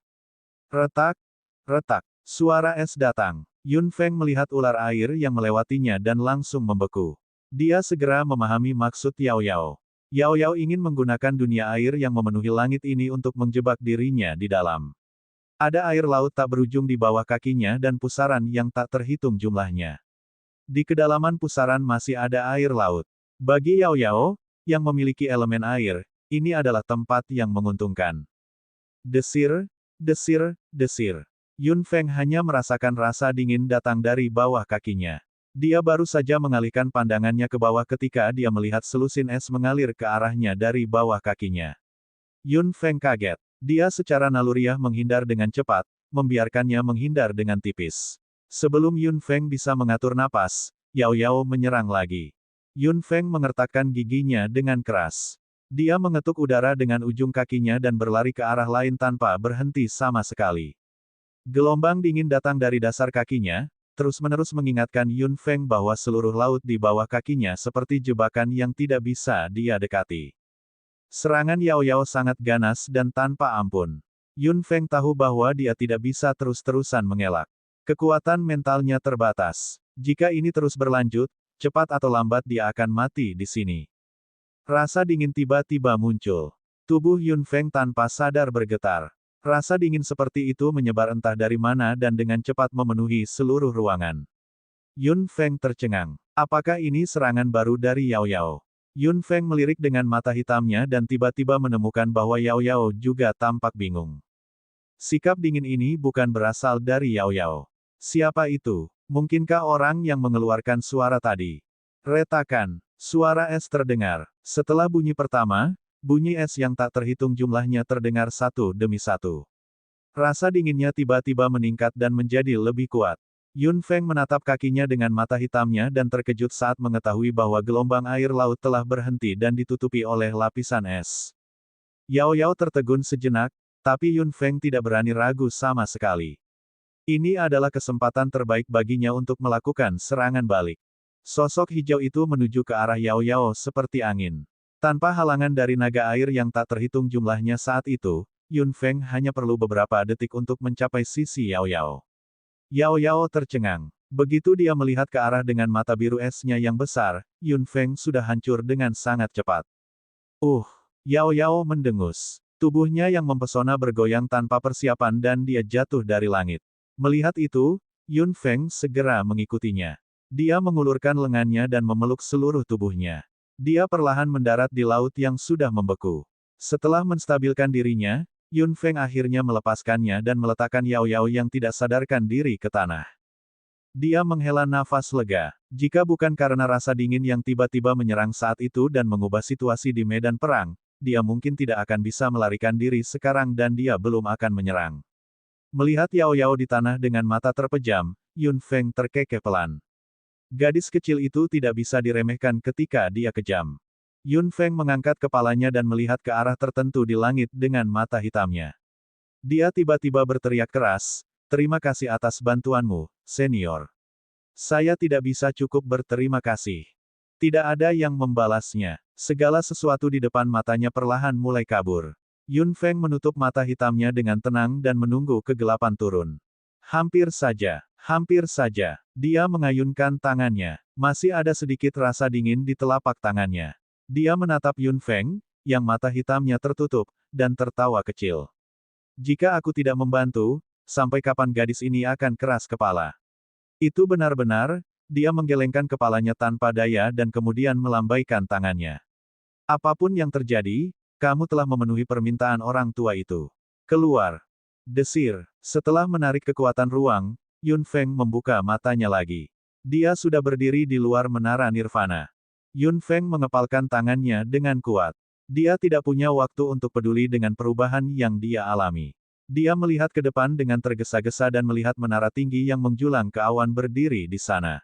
Speaker 1: Retak, retak, suara es datang. Yun Feng melihat ular air yang melewatinya dan langsung membeku. Dia segera memahami maksud Yao Yao. Yao Yao ingin menggunakan dunia air yang memenuhi langit ini untuk menjebak dirinya di dalam. Ada air laut tak berujung di bawah kakinya dan pusaran yang tak terhitung jumlahnya. Di kedalaman pusaran masih ada air laut. Bagi Yao Yao, yang memiliki elemen air, ini adalah tempat yang menguntungkan. Desir, desir, desir. Yun Feng hanya merasakan rasa dingin datang dari bawah kakinya. Dia baru saja mengalihkan pandangannya ke bawah ketika dia melihat selusin es mengalir ke arahnya dari bawah kakinya. Yun Feng kaget. Dia secara naluriah menghindar dengan cepat, membiarkannya menghindar dengan tipis. Sebelum Yun Feng bisa mengatur napas, Yao Yao menyerang lagi. Yun Feng mengertakkan giginya dengan keras. Dia mengetuk udara dengan ujung kakinya dan berlari ke arah lain tanpa berhenti sama sekali. Gelombang dingin datang dari dasar kakinya, terus-menerus mengingatkan Yun Feng bahwa seluruh laut di bawah kakinya seperti jebakan yang tidak bisa dia dekati. Serangan Yao Yao sangat ganas dan tanpa ampun. Yun Feng tahu bahwa dia tidak bisa terus-terusan mengelak. Kekuatan mentalnya terbatas. Jika ini terus berlanjut, cepat atau lambat dia akan mati di sini. Rasa dingin tiba-tiba muncul. Tubuh Yun Feng tanpa sadar bergetar. Rasa dingin seperti itu menyebar entah dari mana dan dengan cepat memenuhi seluruh ruangan. Yun Feng tercengang. Apakah ini serangan baru dari Yao Yao? Yun Feng melirik dengan mata hitamnya dan tiba-tiba menemukan bahwa Yao Yao juga tampak bingung. Sikap dingin ini bukan berasal dari Yao Yao. Siapa itu? Mungkinkah orang yang mengeluarkan suara tadi? Retakan. Suara es terdengar. Setelah bunyi pertama, bunyi es yang tak terhitung jumlahnya terdengar satu demi satu. Rasa dinginnya tiba-tiba meningkat dan menjadi lebih kuat. Yun Feng menatap kakinya dengan mata hitamnya dan terkejut saat mengetahui bahwa gelombang air laut telah berhenti dan ditutupi oleh lapisan es. Yao Yao tertegun sejenak, tapi Yun Feng tidak berani ragu sama sekali. Ini adalah kesempatan terbaik baginya untuk melakukan serangan balik. Sosok hijau itu menuju ke arah Yao Yao seperti angin. Tanpa halangan dari naga air yang tak terhitung jumlahnya saat itu, Yun Feng hanya perlu beberapa detik untuk mencapai sisi Yao Yao. Yao Yao tercengang. Begitu dia melihat ke arah dengan mata biru esnya yang besar, Yun Feng sudah hancur dengan sangat cepat. Yao Yao mendengus. Tubuhnya yang mempesona bergoyang tanpa persiapan dan dia jatuh dari langit. Melihat itu, Yun Feng segera mengikutinya. Dia mengulurkan lengannya dan memeluk seluruh tubuhnya. Dia perlahan mendarat di laut yang sudah membeku. Setelah menstabilkan dirinya, Yun Feng akhirnya melepaskannya dan meletakkan Yao Yao yang tidak sadarkan diri ke tanah. Dia menghela nafas lega. Jika bukan karena rasa dingin yang tiba-tiba menyerang saat itu dan mengubah situasi di medan perang, dia mungkin tidak akan bisa melarikan diri sekarang dan dia belum akan menyerang. Melihat Yao Yao di tanah dengan mata terpejam, Yun Feng terkekeh pelan. Gadis kecil itu tidak bisa diremehkan ketika dia kejam. Yun Feng mengangkat kepalanya dan melihat ke arah tertentu di langit dengan mata hitamnya. Dia tiba-tiba berteriak keras, "Terima kasih atas bantuanmu, senior." Saya tidak bisa cukup berterima kasih. Tidak ada yang membalasnya. Segala sesuatu di depan matanya perlahan mulai kabur. Yun Feng menutup mata hitamnya dengan tenang dan menunggu kegelapan turun. Hampir saja. Dia mengayunkan tangannya. Masih ada sedikit rasa dingin di telapak tangannya. Dia menatap Yun Feng, yang mata hitamnya tertutup, dan tertawa kecil. Jika aku tidak membantu, sampai kapan gadis ini akan keras kepala? Itu benar-benar, dia menggelengkan kepalanya tanpa daya dan kemudian melambaikan tangannya. Apapun yang terjadi, kamu telah memenuhi permintaan orang tua itu. Keluar. Desir. Setelah menarik kekuatan ruang, Yun Feng membuka matanya lagi. Dia sudah berdiri di luar menara nirvana. Yun Feng mengepalkan tangannya dengan kuat. Dia tidak punya waktu untuk peduli dengan perubahan yang dia alami. Dia melihat ke depan dengan tergesa-gesa dan melihat menara tinggi yang menjulang ke awan berdiri di sana.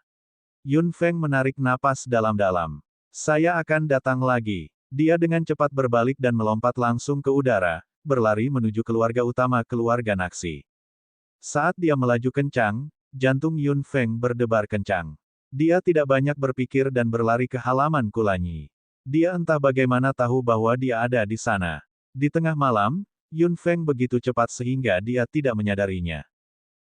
Speaker 1: Yun Feng menarik napas dalam-dalam. Saya akan datang lagi. Dia dengan cepat berbalik dan melompat langsung ke udara, berlari menuju keluarga utama keluarga Naxi. Saat dia melaju kencang, jantung Yun Feng berdebar kencang. Dia tidak banyak berpikir dan berlari ke halaman Kulanyi. Dia entah bagaimana tahu bahwa dia ada di sana. Di tengah malam, Yun Feng begitu cepat sehingga dia tidak menyadarinya.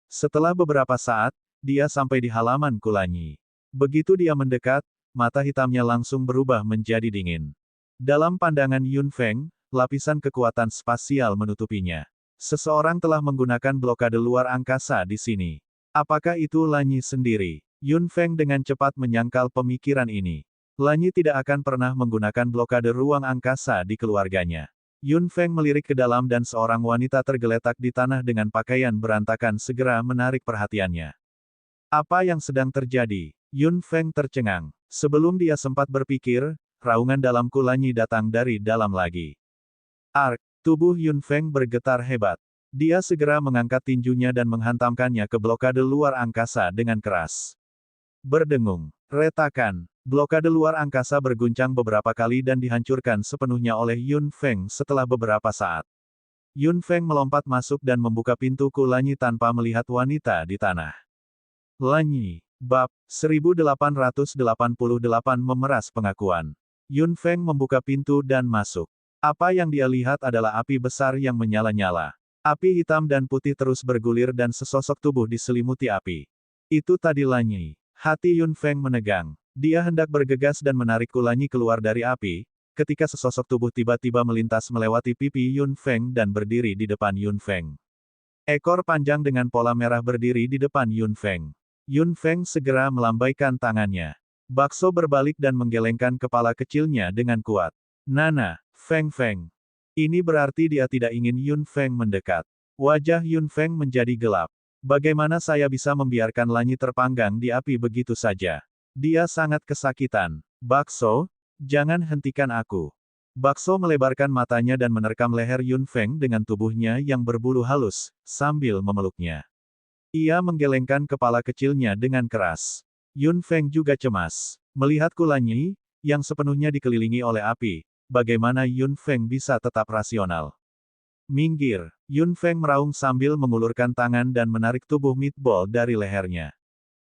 Speaker 1: Setelah beberapa saat, dia sampai di halaman Kulanyi. Begitu dia mendekat, mata hitamnya langsung berubah menjadi dingin. Dalam pandangan Yun Feng, lapisan kekuatan spasial menutupinya. Seseorang telah menggunakan blokade luar angkasa di sini. Apakah itu Lanyi sendiri? Yun Feng dengan cepat menyangkal pemikiran ini. Lanyi tidak akan pernah menggunakan blokade ruang angkasa di keluarganya. Yun Feng melirik ke dalam dan seorang wanita tergeletak di tanah dengan pakaian berantakan segera menarik perhatiannya. Apa yang sedang terjadi? Yun Feng tercengang. Sebelum dia sempat berpikir, raungan dalam Kulanyi datang dari dalam lagi. Ark. Tubuh Yun Feng bergetar hebat. Dia segera mengangkat tinjunya dan menghantamkannya ke blokade luar angkasa dengan keras. Berdengung. Retakan. Blokade luar angkasa berguncang beberapa kali dan dihancurkan sepenuhnya oleh Yun Feng setelah beberapa saat. Yun Feng melompat masuk dan membuka pintu Kulanyi tanpa melihat wanita di tanah. Lanyi. Bab 1888 memeras pengakuan. Yun Feng membuka pintu dan masuk. Apa yang dia lihat adalah api besar yang menyala-nyala. Api hitam dan putih terus bergulir dan sesosok tubuh diselimuti api. Itu tadi Lanyi. Hati Yun Feng menegang. Dia hendak bergegas dan menarik Kulanyi keluar dari api, ketika sesosok tubuh tiba-tiba melintas melewati pipi Yun Feng dan berdiri di depan Yun Feng. Ekor panjang dengan pola merah berdiri di depan Yun Feng. Yun Feng segera melambaikan tangannya. Bakso berbalik dan menggelengkan kepala kecilnya dengan kuat. Nana. Feng Feng. Ini berarti dia tidak ingin Yun Feng mendekat. Wajah Yun Feng menjadi gelap. Bagaimana saya bisa membiarkan Lanyi terpanggang di api begitu saja? Dia sangat kesakitan. Bakso, jangan hentikan aku. Bakso melebarkan matanya dan menerkam leher Yun Feng dengan tubuhnya yang berbulu halus, sambil memeluknya. Ia menggelengkan kepala kecilnya dengan keras. Yun Feng juga cemas. Melihat Kulanyi, yang sepenuhnya dikelilingi oleh api, bagaimana Yun Feng bisa tetap rasional? Minggir. Yun Feng meraung sambil mengulurkan tangan dan menarik tubuh meatball dari lehernya.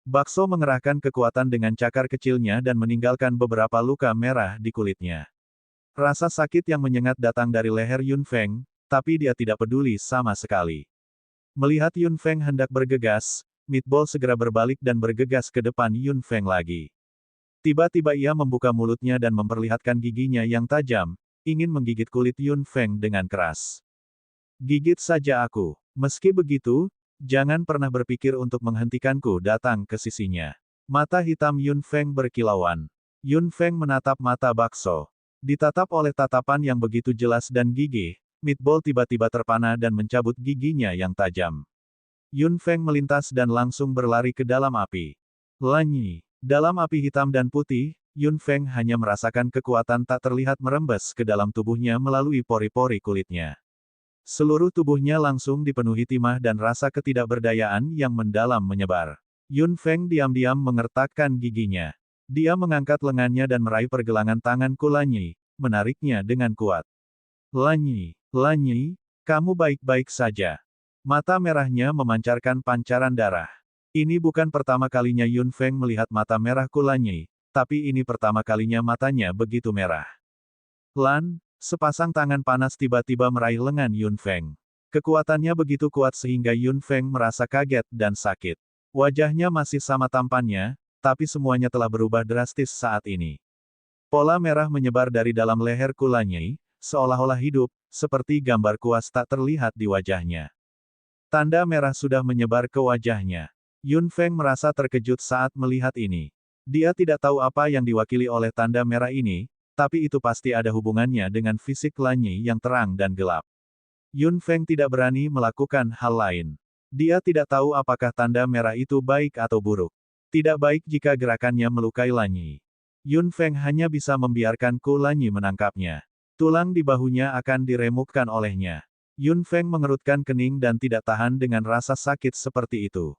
Speaker 1: Bakso mengerahkan kekuatan dengan cakar kecilnya dan meninggalkan beberapa luka merah di kulitnya. Rasa sakit yang menyengat datang dari leher Yun Feng, tapi dia tidak peduli sama sekali. Melihat Yun Feng hendak bergegas, meatball segera berbalik dan bergegas ke depan Yun Feng lagi. Tiba-tiba ia membuka mulutnya dan memperlihatkan giginya yang tajam, ingin menggigit kulit Yun Feng dengan keras. Gigit saja aku. Meski begitu, jangan pernah berpikir untuk menghentikanku datang ke sisinya. Mata hitam Yun Feng berkilauan. Yun Feng menatap mata bakso. Ditatap oleh tatapan yang begitu jelas dan gigih, Meatball tiba-tiba terpana dan mencabut giginya yang tajam. Yun Feng melintas dan langsung berlari ke dalam api. Lanyi. Dalam api hitam dan putih, Yun Feng hanya merasakan kekuatan tak terlihat merembes ke dalam tubuhnya melalui pori-pori kulitnya. Seluruh tubuhnya langsung dipenuhi timah dan rasa ketidakberdayaan yang mendalam menyebar. Yun Feng diam-diam mengertakkan giginya. Dia mengangkat lengannya dan meraih pergelangan tangan Lanyi, menariknya dengan kuat. Lanyi, Lanyi, kamu baik-baik saja. Mata merahnya memancarkan pancaran darah. Ini bukan pertama kalinya Yun Feng melihat mata merah Lanyi, tapi ini pertama kalinya matanya begitu merah. Sepasang tangan panas tiba-tiba meraih lengan Yun Feng. Kekuatannya begitu kuat sehingga Yun Feng merasa kaget dan sakit. Wajahnya masih sama tampannya, tapi semuanya telah berubah drastis saat ini. Pola merah menyebar dari dalam leher Lanyi, seolah-olah hidup, seperti gambar kuas tak terlihat di wajahnya. Tanda merah sudah menyebar ke wajahnya. Yun Feng merasa terkejut saat melihat ini. Dia tidak tahu apa yang diwakili oleh tanda merah ini, tapi itu pasti ada hubungannya dengan fisik Lanyi yang terang dan gelap. Yun Feng tidak berani melakukan hal lain. Dia tidak tahu apakah tanda merah itu baik atau buruk. Tidak baik jika gerakannya melukai Lanyi. Yun Feng hanya bisa membiarkan Lanyi menangkapnya. Tulang di bahunya akan diremukkan olehnya. Yun Feng mengerutkan kening dan tidak tahan dengan rasa sakit seperti itu.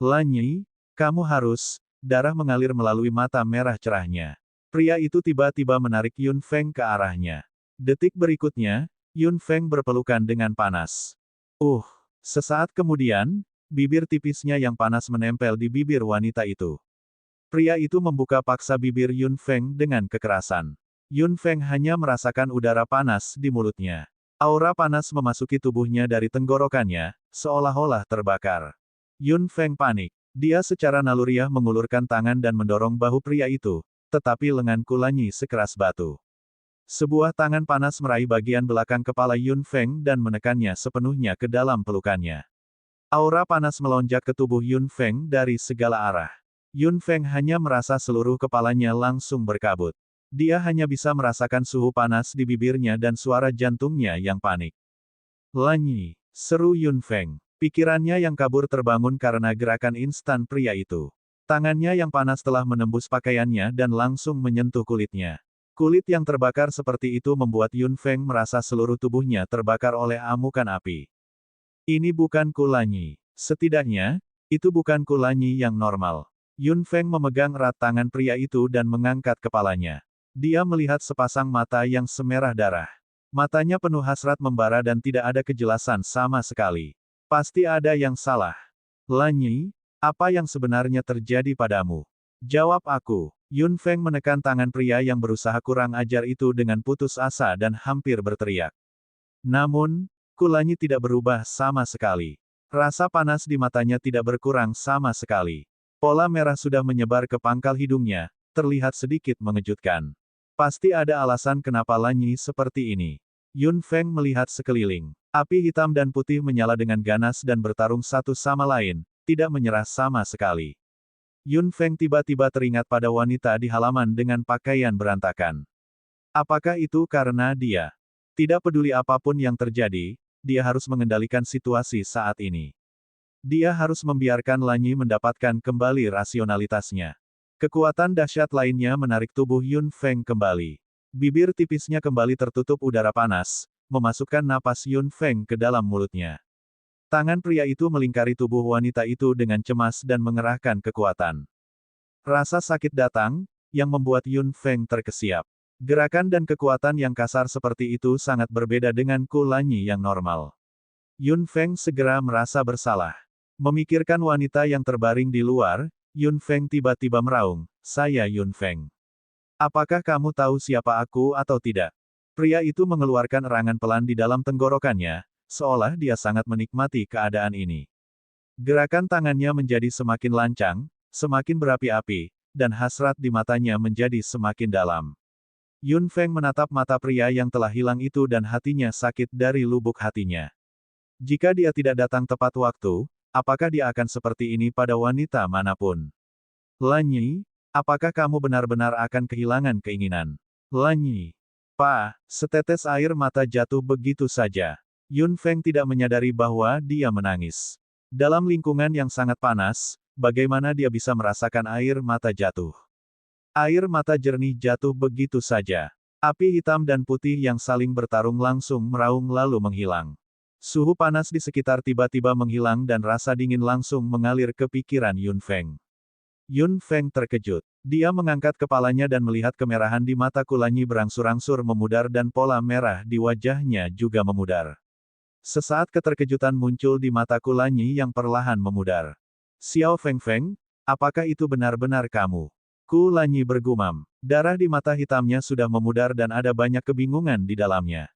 Speaker 1: Lanyi, kamu harus, darah mengalir melalui mata merah cerahnya. Pria itu tiba-tiba menarik Yun Feng ke arahnya. Detik berikutnya, Yun Feng berpelukan dengan panas. Sesaat kemudian, bibir tipisnya yang panas menempel di bibir wanita itu. Pria itu membuka paksa bibir Yun Feng dengan kekerasan. Yun Feng hanya merasakan udara panas di mulutnya. Aura panas memasuki tubuhnya dari tenggorokannya, seolah-olah terbakar. Yun Feng panik. Dia secara naluriah mengulurkan tangan dan mendorong bahu pria itu, tetapi lengan Lanyi sekeras batu. Sebuah tangan panas meraih bagian belakang kepala Yun Feng dan menekannya sepenuhnya ke dalam pelukannya. Aura panas melonjak ke tubuh Yun Feng dari segala arah. Yun Feng hanya merasa seluruh kepalanya langsung berkabut. Dia hanya bisa merasakan suhu panas di bibirnya dan suara jantungnya yang panik. Lanyi, seru Yun Feng. Pikirannya yang kabur terbangun karena gerakan instan pria itu. Tangannya yang panas telah menembus pakaiannya dan langsung menyentuh kulitnya. Kulit yang terbakar seperti itu membuat Yun Feng merasa seluruh tubuhnya terbakar oleh amukan api. Ini bukan Lanyi. Setidaknya, itu bukan Lanyi yang normal. Yun Feng memegang erat tangan pria itu dan mengangkat kepalanya. Dia melihat sepasang mata yang semerah darah. Matanya penuh hasrat membara dan tidak ada kejelasan sama sekali. Pasti ada yang salah. Lanyi, apa yang sebenarnya terjadi padamu? Jawab aku. Yun Feng menekan tangan pria yang berusaha kurang ajar itu dengan putus asa dan hampir berteriak. Namun, Lanyi tidak berubah sama sekali. Rasa panas di matanya tidak berkurang sama sekali. Pola merah sudah menyebar ke pangkal hidungnya, terlihat sedikit mengejutkan. Pasti ada alasan kenapa Lanyi seperti ini. Yun Feng melihat sekeliling. Api hitam dan putih menyala dengan ganas dan bertarung satu sama lain, tidak menyerah sama sekali. Yun Feng tiba-tiba teringat pada wanita di halaman dengan pakaian berantakan. Apakah itu karena dia tidak peduli apapun yang terjadi, dia harus mengendalikan situasi saat ini. Dia harus membiarkan Lanyi mendapatkan kembali rasionalitasnya. Kekuatan dahsyat lainnya menarik tubuh Yun Feng kembali. Bibir tipisnya kembali tertutup udara panas, memasukkan napas Yun Feng ke dalam mulutnya. Tangan pria itu melingkari tubuh wanita itu dengan cemas dan mengerahkan kekuatan. Rasa sakit datang, yang membuat Yun Feng terkesiap. Gerakan dan kekuatan yang kasar seperti itu sangat berbeda dengan Lanyi yang normal. Yun Feng segera merasa bersalah. Memikirkan wanita yang terbaring di luar, Yun Feng tiba-tiba meraung, "Saya Yun Feng. Apakah kamu tahu siapa aku atau tidak?" Pria itu mengeluarkan erangan pelan di dalam tenggorokannya, seolah dia sangat menikmati keadaan ini. Gerakan tangannya menjadi semakin lancang, semakin berapi-api, dan hasrat di matanya menjadi semakin dalam. Yun Feng menatap mata pria yang telah hilang itu dan hatinya sakit dari lubuk hatinya. Jika dia tidak datang tepat waktu, apakah dia akan seperti ini pada wanita manapun? Lanyi, apakah kamu benar-benar akan kehilangan keinginan? Lanyi. Pa, setetes air mata jatuh begitu saja. Yun Feng tidak menyadari bahwa dia menangis. Dalam lingkungan yang sangat panas, bagaimana dia bisa merasakan air mata jatuh? Air mata jernih jatuh begitu saja. Api hitam dan putih yang saling bertarung langsung meraung lalu menghilang. Suhu panas di sekitar tiba-tiba menghilang dan rasa dingin langsung mengalir ke pikiran Yun Feng. Yun Feng terkejut. Dia mengangkat kepalanya dan melihat kemerahan di mata Kulanyi berangsur-angsur memudar dan pola merah di wajahnya juga memudar. Sesaat keterkejutan muncul di mata Kulanyi yang perlahan memudar. Xiao Feng Feng, apakah itu benar-benar kamu? Kulanyi bergumam. Darah di mata hitamnya sudah memudar dan ada banyak kebingungan di dalamnya.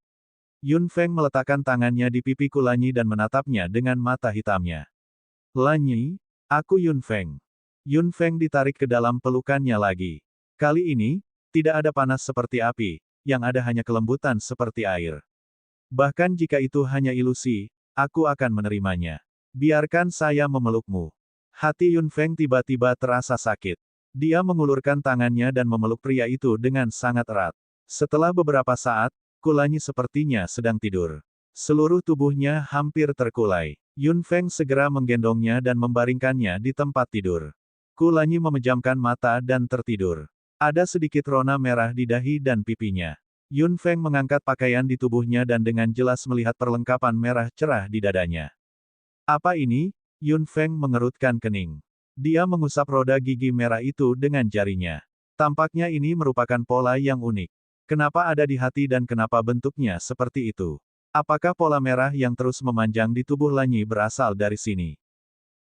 Speaker 1: Yun Feng meletakkan tangannya di pipi Kulanyi dan menatapnya dengan mata hitamnya. Lanyi, aku Yun Feng. Yun Feng ditarik ke dalam pelukannya lagi. Kali ini, tidak ada panas seperti api, yang ada hanya kelembutan seperti air. Bahkan jika itu hanya ilusi, aku akan menerimanya. Biarkan saya memelukmu. Hati Yun Feng tiba-tiba terasa sakit. Dia mengulurkan tangannya dan memeluk pria itu dengan sangat erat. Setelah beberapa saat, Kulanyi sepertinya sedang tidur. Seluruh tubuhnya hampir terkulai. Yun Feng segera menggendongnya dan membaringkannya di tempat tidur. Kulanyi memejamkan mata dan tertidur. Ada sedikit rona merah di dahi dan pipinya. Yun Feng mengangkat pakaian di tubuhnya dan dengan jelas melihat perlengkapan merah cerah di dadanya. Apa ini? Yun Feng mengerutkan kening. Dia mengusap roda gigi merah itu dengan jarinya. Tampaknya ini merupakan pola yang unik. Kenapa ada di hati dan kenapa bentuknya seperti itu? Apakah pola merah yang terus memanjang di tubuh Lanyi berasal dari sini?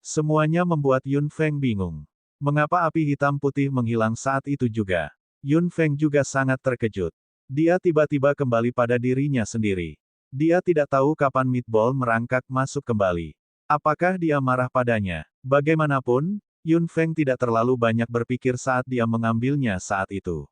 Speaker 1: Semuanya membuat Yun Feng bingung. Mengapa api hitam putih menghilang saat itu juga? Yun Feng juga sangat terkejut. Dia tiba-tiba kembali pada dirinya sendiri. Dia tidak tahu kapan meatball merangkak masuk kembali. Apakah dia marah padanya? Bagaimanapun, Yun Feng tidak terlalu banyak berpikir saat dia mengambilnya saat itu.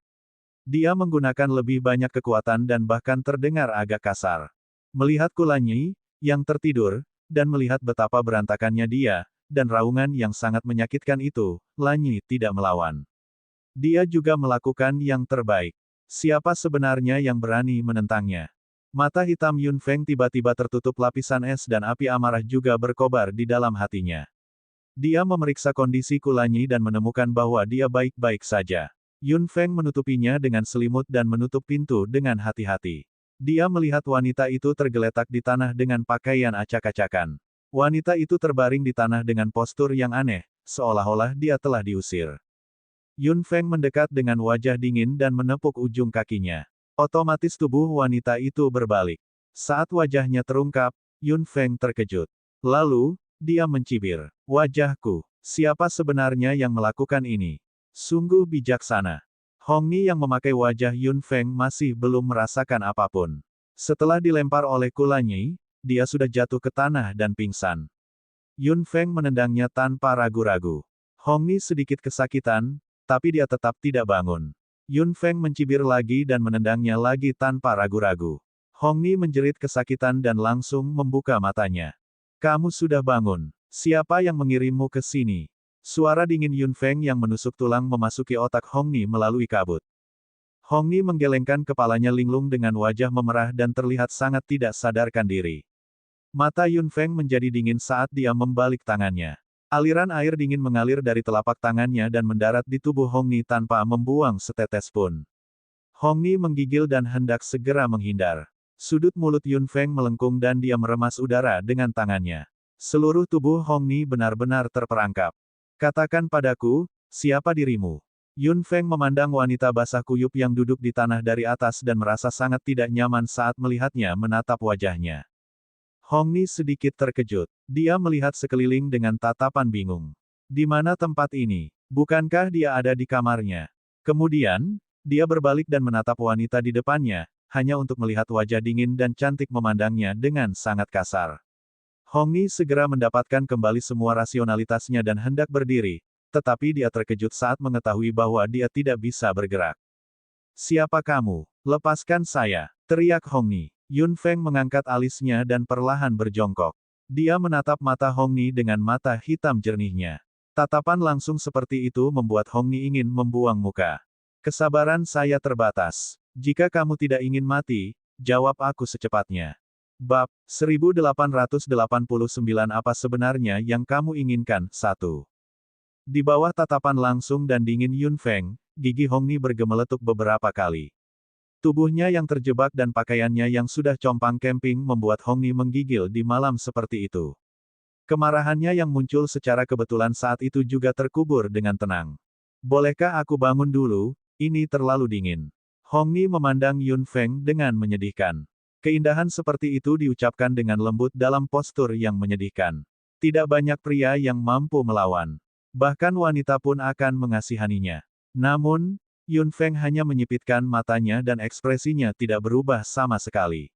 Speaker 1: Dia menggunakan lebih banyak kekuatan dan bahkan terdengar agak kasar. Melihat Kulanyi, yang tertidur, dan melihat betapa berantakannya dia, dan raungan yang sangat menyakitkan itu, Lanyi tidak melawan. Dia juga melakukan yang terbaik. Siapa sebenarnya yang berani menentangnya? Mata hitam Yun Feng tiba-tiba tertutup lapisan es dan api amarah juga berkobar di dalam hatinya. Dia memeriksa kondisi Kulanyi dan menemukan bahwa dia baik-baik saja. Yun Feng menutupinya dengan selimut dan menutup pintu dengan hati-hati. Dia melihat wanita itu tergeletak di tanah dengan pakaian acak-acakan. Wanita itu terbaring di tanah dengan postur yang aneh, seolah-olah dia telah diusir. Yun Feng mendekat dengan wajah dingin dan menepuk ujung kakinya. Otomatis tubuh wanita itu berbalik. Saat wajahnya terungkap, Yun Feng terkejut. Lalu, dia mencibir. Wajahku, siapa sebenarnya yang melakukan ini? Sungguh bijaksana. Hong Ni yang memakai wajah Yun Feng masih belum merasakan apapun. Setelah dilempar oleh Kulanyi, dia sudah jatuh ke tanah dan pingsan. Yun Feng menendangnya tanpa ragu-ragu. Hong Ni sedikit kesakitan, tapi dia tetap tidak bangun. Yun Feng mencibir lagi dan menendangnya lagi tanpa ragu-ragu. Hong Ni menjerit kesakitan dan langsung membuka matanya. Kamu sudah bangun. Siapa yang mengirimmu ke sini? Suara dingin Yun Feng yang menusuk tulang memasuki otak Hong Ni melalui kabut. Hong Ni menggelengkan kepalanya linglung dengan wajah memerah dan terlihat sangat tidak sadarkan diri. Mata Yun Feng menjadi dingin saat dia membalik tangannya. Aliran air dingin mengalir dari telapak tangannya dan mendarat di tubuh Hong Ni tanpa membuang setetes pun. Hong Ni menggigil dan hendak segera menghindar. Sudut mulut Yun Feng melengkung dan dia meremas udara dengan tangannya. Seluruh tubuh Hong Ni benar-benar terperangkap. Katakan padaku, siapa dirimu? Yun Feng memandang wanita basah kuyup yang duduk di tanah dari atas dan merasa sangat tidak nyaman saat melihatnya menatap wajahnya. Hong Ni sedikit terkejut. Dia melihat sekeliling dengan tatapan bingung. Di mana tempat ini? Bukankah dia ada di kamarnya? Kemudian, dia berbalik dan menatap wanita di depannya, hanya untuk melihat wajah dingin dan cantik memandangnya dengan sangat kasar. Hong Ni segera mendapatkan kembali semua rasionalitasnya dan hendak berdiri, tetapi dia terkejut saat mengetahui bahwa dia tidak bisa bergerak. Siapa kamu? Lepaskan saya! Teriak Hong Ni. Yun Feng mengangkat alisnya dan perlahan berjongkok. Dia menatap mata Hong Ni dengan mata hitam jernihnya. Tatapan langsung seperti itu membuat Hongni ingin membuang muka. Kesabaran saya terbatas. Jika kamu tidak ingin mati, jawab aku secepatnya. Bab 1889 Apa sebenarnya yang kamu inginkan? 1. Di bawah tatapan langsung dan dingin Yun Feng, gigi Hongni bergemeletuk beberapa kali. Tubuhnya yang terjebak dan pakaiannya yang sudah compang camping membuat Hongni menggigil di malam seperti itu. Kemarahannya yang muncul secara kebetulan saat itu juga terkubur dengan tenang. Bolehkah aku bangun dulu? Ini terlalu dingin. Hongni memandang Yun Feng dengan menyedihkan. Keindahan seperti itu diucapkan dengan lembut dalam postur yang menyedihkan. Tidak banyak pria yang mampu melawan. Bahkan wanita pun akan mengasihaninya. Namun, Yun Feng hanya menyipitkan matanya dan ekspresinya tidak berubah sama sekali.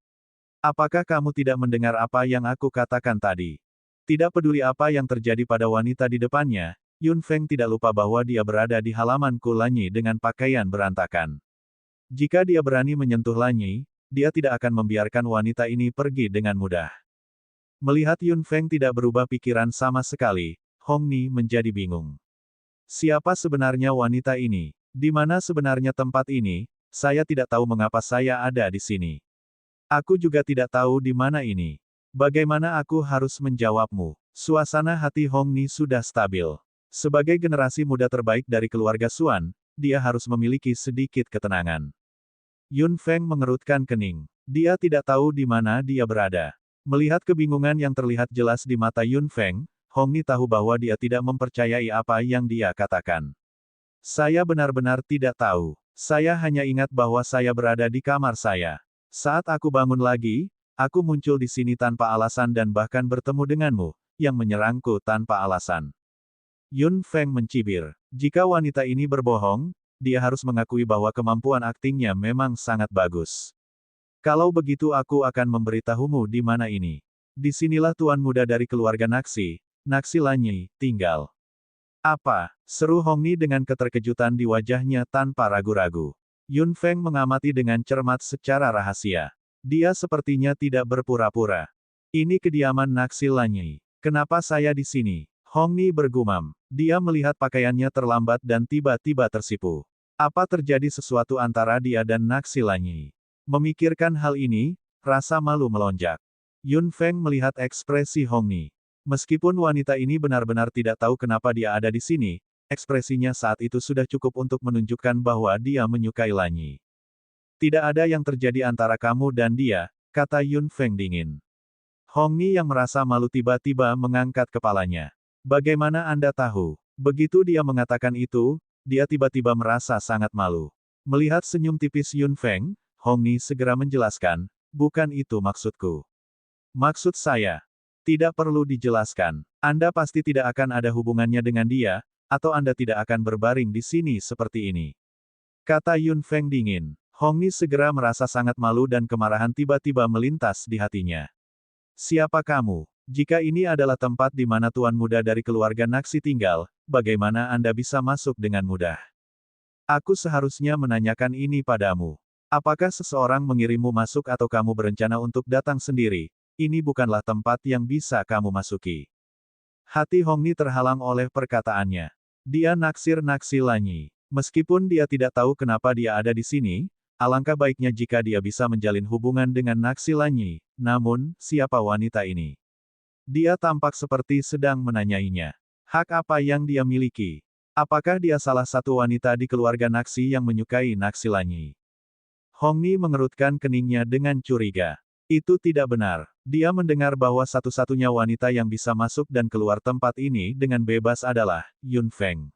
Speaker 1: Apakah kamu tidak mendengar apa yang aku katakan tadi? Tidak peduli apa yang terjadi pada wanita di depannya, Yun Feng tidak lupa bahwa dia berada di halaman Kulanyi dengan pakaian berantakan. Jika dia berani menyentuh Lanyi, dia tidak akan membiarkan wanita ini pergi dengan mudah. Melihat Yun Feng tidak berubah pikiran sama sekali, Hongni menjadi bingung. Siapa sebenarnya wanita ini? Di mana sebenarnya tempat ini? Saya tidak tahu mengapa saya ada di sini. Aku juga tidak tahu di mana ini. Bagaimana aku harus menjawabmu? Suasana hati Hongni sudah stabil. Sebagai generasi muda terbaik dari keluarga Xuan, dia harus memiliki sedikit ketenangan. Yun Feng mengerutkan kening. Dia tidak tahu di mana dia berada. Melihat kebingungan yang terlihat jelas di mata Yun Feng, Hongni tahu bahwa dia tidak mempercayai apa yang dia katakan. Saya benar-benar tidak tahu. Saya hanya ingat bahwa saya berada di kamar saya. Saat aku bangun lagi, aku muncul di sini tanpa alasan dan bahkan bertemu denganmu, yang menyerangku tanpa alasan. Yun Feng mencibir. Jika wanita ini berbohong, dia harus mengakui bahwa kemampuan aktingnya memang sangat bagus. Kalau begitu aku akan memberitahumu di mana ini. Disinilah tuan muda dari keluarga Naxi, Naxi Lanyi, tinggal. Apa? Seru Hongni dengan keterkejutan di wajahnya tanpa ragu-ragu. Yun Feng mengamati dengan cermat secara rahasia. Dia sepertinya tidak berpura-pura. Ini kediaman Naxi Lanyi. Kenapa saya di sini? Hongni bergumam. Dia melihat pakaiannya terlambat dan tiba-tiba tersipu. Apa terjadi sesuatu antara dia dan Naxi Lanyi? Memikirkan hal ini, rasa malu melonjak. Yun Feng melihat ekspresi Hongni. Meskipun wanita ini benar-benar tidak tahu kenapa dia ada di sini, ekspresinya saat itu sudah cukup untuk menunjukkan bahwa dia menyukai Lanyi. Tidak ada yang terjadi antara kamu dan dia, kata Yun Feng dingin. Hongni yang merasa malu tiba-tiba mengangkat kepalanya. Bagaimana Anda tahu? Begitu dia mengatakan itu, dia tiba-tiba merasa sangat malu. Melihat senyum tipis Yun Feng, Hongni segera menjelaskan, bukan itu maksudku. Maksud saya, tidak perlu dijelaskan. Anda pasti tidak akan ada hubungannya dengan dia, atau Anda tidak akan berbaring di sini seperti ini. Kata Yun Feng dingin. Hongni segera merasa sangat malu dan kemarahan tiba-tiba melintas di hatinya. Siapa kamu? Jika ini adalah tempat di mana tuan muda dari keluarga Naxi tinggal, bagaimana Anda bisa masuk dengan mudah? Aku seharusnya menanyakan ini padamu. Apakah seseorang mengirimmu masuk atau kamu berencana untuk datang sendiri? Ini bukanlah tempat yang bisa kamu masuki. Hati Hongni terhalang oleh perkataannya. Dia naksir Naxi Lanyi. Meskipun dia tidak tahu kenapa dia ada di sini, alangkah baiknya jika dia bisa menjalin hubungan dengan Naxi Lanyi. Namun, siapa wanita ini? Dia tampak seperti sedang menanyainya. Hak apa yang dia miliki? Apakah dia salah satu wanita di keluarga Naxi yang menyukai Naxi Lanyi? Hongni mengerutkan keningnya dengan curiga. Itu tidak benar. Dia mendengar bahwa satu-satunya wanita yang bisa masuk dan keluar tempat ini dengan bebas adalah Yun Feng.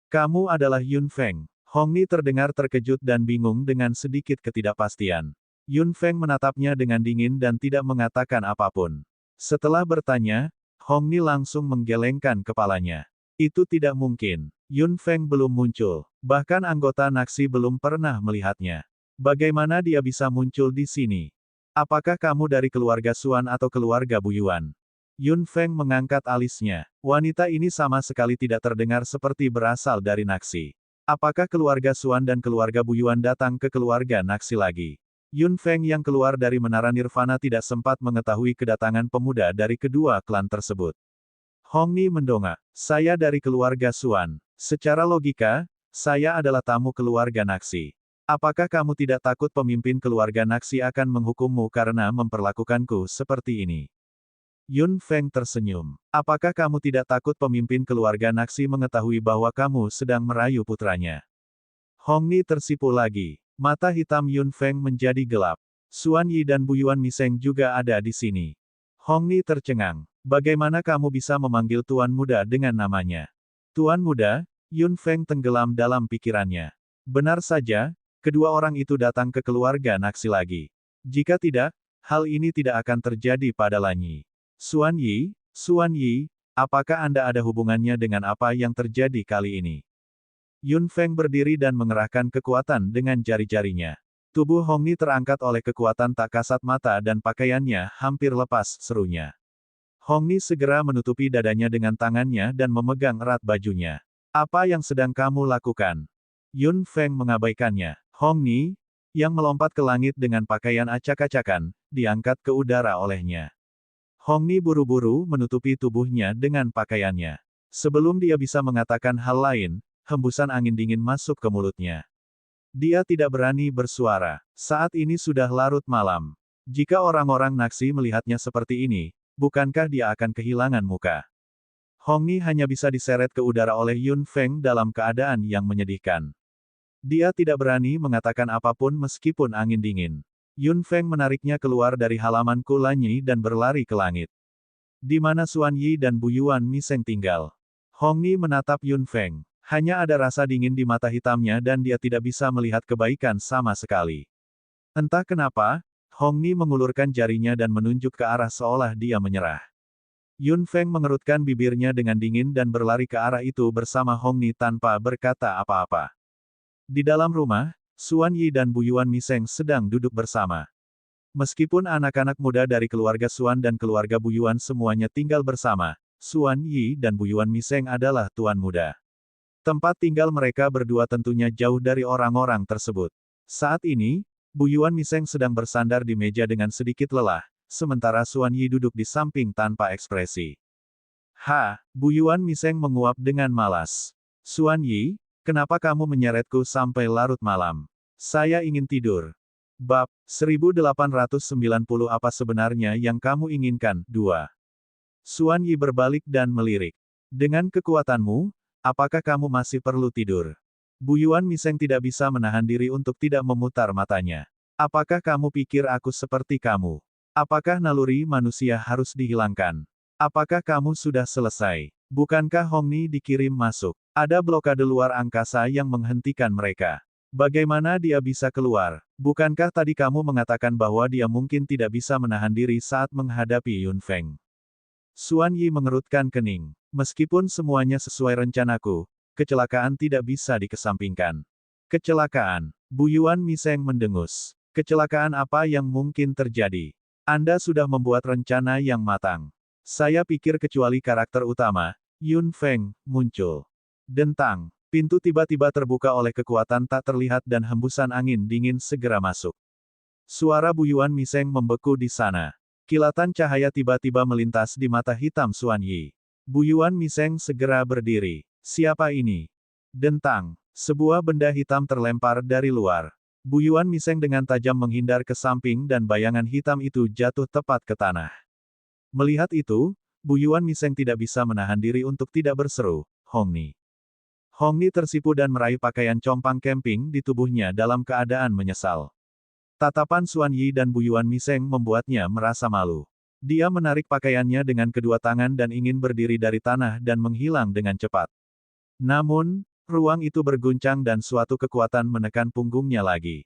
Speaker 1: Kamu adalah Yun Feng. Hongni terdengar terkejut dan bingung dengan sedikit ketidakpastian. Yun Feng menatapnya dengan dingin dan tidak mengatakan apapun. Setelah bertanya, Hongni langsung menggelengkan kepalanya. Itu tidak mungkin. Yun Feng belum muncul. Bahkan anggota Naxi belum pernah melihatnya. Bagaimana dia bisa muncul di sini? Apakah kamu dari keluarga Xuan atau keluarga Buyuan? Yun Feng mengangkat alisnya. Wanita ini sama sekali tidak terdengar seperti berasal dari Naxi. Apakah keluarga Xuan dan keluarga Buyuan datang ke keluarga Naxi lagi? Yun Feng yang keluar dari Menara Nirvana tidak sempat mengetahui kedatangan pemuda dari kedua klan tersebut. Hong Ni mendongak. Saya dari keluarga Suan. Secara logika, saya adalah tamu keluarga Naxi. Apakah kamu tidak takut pemimpin keluarga Naxi akan menghukummu karena memperlakukanku seperti ini? Yun Feng tersenyum. Apakah kamu tidak takut pemimpin keluarga Naxi mengetahui bahwa kamu sedang merayu putranya? Hong Ni tersipu lagi. Mata hitam Yun Feng menjadi gelap. Suan Yi dan Bu Yuan Miseng juga ada di sini. Hong Ni tercengang. Bagaimana kamu bisa memanggil Tuan Muda dengan namanya? Tuan Muda? Yun Feng tenggelam dalam pikirannya. Benar saja, kedua orang itu datang ke keluarga Naxi lagi. Jika tidak, hal ini tidak akan terjadi pada Lanyi. Suan Yi, apakah Anda ada hubungannya dengan apa yang terjadi kali ini? Yun Feng berdiri dan mengerahkan kekuatan dengan jari-jarinya. Tubuh Hong Ni terangkat oleh kekuatan tak kasat mata dan pakaiannya hampir lepas, serunya. Hong Ni segera menutupi dadanya dengan tangannya dan memegang erat bajunya. Apa yang sedang kamu lakukan? Yun Feng mengabaikannya. Hong Ni, yang melompat ke langit dengan pakaian acak-acakan, diangkat ke udara olehnya. Hong Ni buru-buru menutupi tubuhnya dengan pakaiannya. Sebelum dia bisa mengatakan hal lain, hembusan angin dingin masuk ke mulutnya. Dia tidak berani bersuara. Saat ini sudah larut malam. Jika orang-orang Naxi melihatnya seperti ini, bukankah dia akan kehilangan muka? Hong Ni hanya bisa diseret ke udara oleh Yun Feng dalam keadaan yang menyedihkan. Dia tidak berani mengatakan apapun meskipun angin dingin. Yun Feng menariknya keluar dari halaman Kulanyi dan berlari ke langit. Di mana Suan Yi dan Bu Yuan Miseng tinggal? Hong Ni menatap Yun Feng. Hanya ada rasa dingin di mata hitamnya dan dia tidak bisa melihat kebaikan sama sekali. Entah kenapa, Hong Ni mengulurkan jarinya dan menunjuk ke arah seolah dia menyerah. Yun Feng mengerutkan bibirnya dengan dingin dan berlari ke arah itu bersama Hong Ni tanpa berkata apa-apa. Di dalam rumah, Suan Yi dan Bu Yuan Miseng sedang duduk bersama. Meskipun anak-anak muda dari keluarga Suan dan keluarga Bu Yuan semuanya tinggal bersama, Suan Yi dan Bu Yuan Miseng adalah tuan muda. Tempat tinggal mereka berdua tentunya jauh dari orang-orang tersebut. Saat ini, Bu Yuan Miseng sedang bersandar di meja dengan sedikit lelah, sementara Suan Yi duduk di samping tanpa ekspresi. Bu Yuan Miseng menguap dengan malas. Suan Yi, kenapa kamu menyeretku sampai larut malam? Saya ingin tidur. Bab 1890 Apa sebenarnya yang kamu inginkan? 2. Suan Yi berbalik dan melirik. Dengan kekuatanmu, apakah kamu masih perlu tidur? Bu Yuan Miseng tidak bisa menahan diri untuk tidak memutar matanya. Apakah kamu pikir aku seperti kamu? Apakah naluri manusia harus dihilangkan? Apakah kamu sudah selesai? Bukankah Hong Ni dikirim masuk? Ada blokade luar angkasa yang menghentikan mereka. Bagaimana dia bisa keluar? Bukankah tadi kamu mengatakan bahwa dia mungkin tidak bisa menahan diri saat menghadapi Yun Feng? Suan Yi mengerutkan kening. Meskipun semuanya sesuai rencanaku, kecelakaan tidak bisa dikesampingkan. Kecelakaan. Bu Yuan Miseng mendengus. Kecelakaan apa yang mungkin terjadi? Anda sudah membuat rencana yang matang. Saya pikir kecuali karakter utama, Yun Feng, muncul. Dentang. Pintu tiba-tiba terbuka oleh kekuatan tak terlihat dan hembusan angin dingin segera masuk. Suara Bu Yuan Miseng membeku di sana. Kilatan cahaya tiba-tiba melintas di mata hitam Suan Yi. Bu Yuan Miseng segera berdiri. Siapa ini? Dentang. Sebuah benda hitam terlempar dari luar. Bu Yuan Miseng dengan tajam menghindar ke samping dan bayangan hitam itu jatuh tepat ke tanah. Melihat itu, Bu Yuan Miseng tidak bisa menahan diri untuk tidak berseru, Hong Ni. Hong Ni tersipu dan meraih pakaian compang camping di tubuhnya dalam keadaan menyesal. Tatapan Suan Yi dan Bu Yuan Miseng membuatnya merasa malu. Dia menarik pakaiannya dengan kedua tangan dan ingin berdiri dari tanah dan menghilang dengan cepat. Namun, ruang itu berguncang dan suatu kekuatan menekan punggungnya lagi.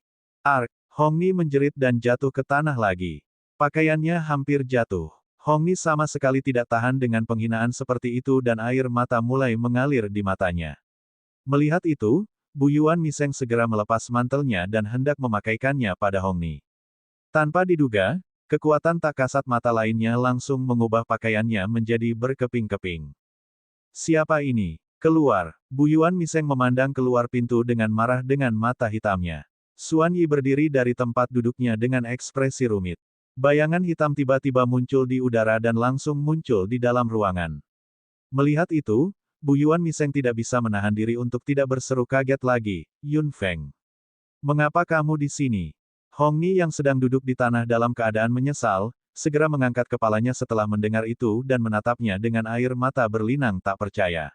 Speaker 1: Hong Ni menjerit dan jatuh ke tanah lagi. Pakaiannya hampir jatuh. Hong Ni sama sekali tidak tahan dengan penghinaan seperti itu dan air mata mulai mengalir di matanya. Melihat itu, Bu Yuan Miseng segera melepas mantelnya dan hendak memakaikannya pada Hong Ni. Tanpa diduga, kekuatan tak kasat mata lainnya langsung mengubah pakaiannya menjadi berkeping-keping. Siapa ini? Keluar. Bu Yuan Miseng memandang keluar pintu dengan marah dengan mata hitamnya. Suan Yi berdiri dari tempat duduknya dengan ekspresi rumit. Bayangan hitam tiba-tiba muncul di udara dan langsung muncul di dalam ruangan. Melihat itu, Bu Yuan Miseng tidak bisa menahan diri untuk tidak berseru kaget lagi. Yun Feng, mengapa kamu di sini? Hong Ni yang sedang duduk di tanah dalam keadaan menyesal, segera mengangkat kepalanya setelah mendengar itu dan menatapnya dengan air mata berlinang tak percaya.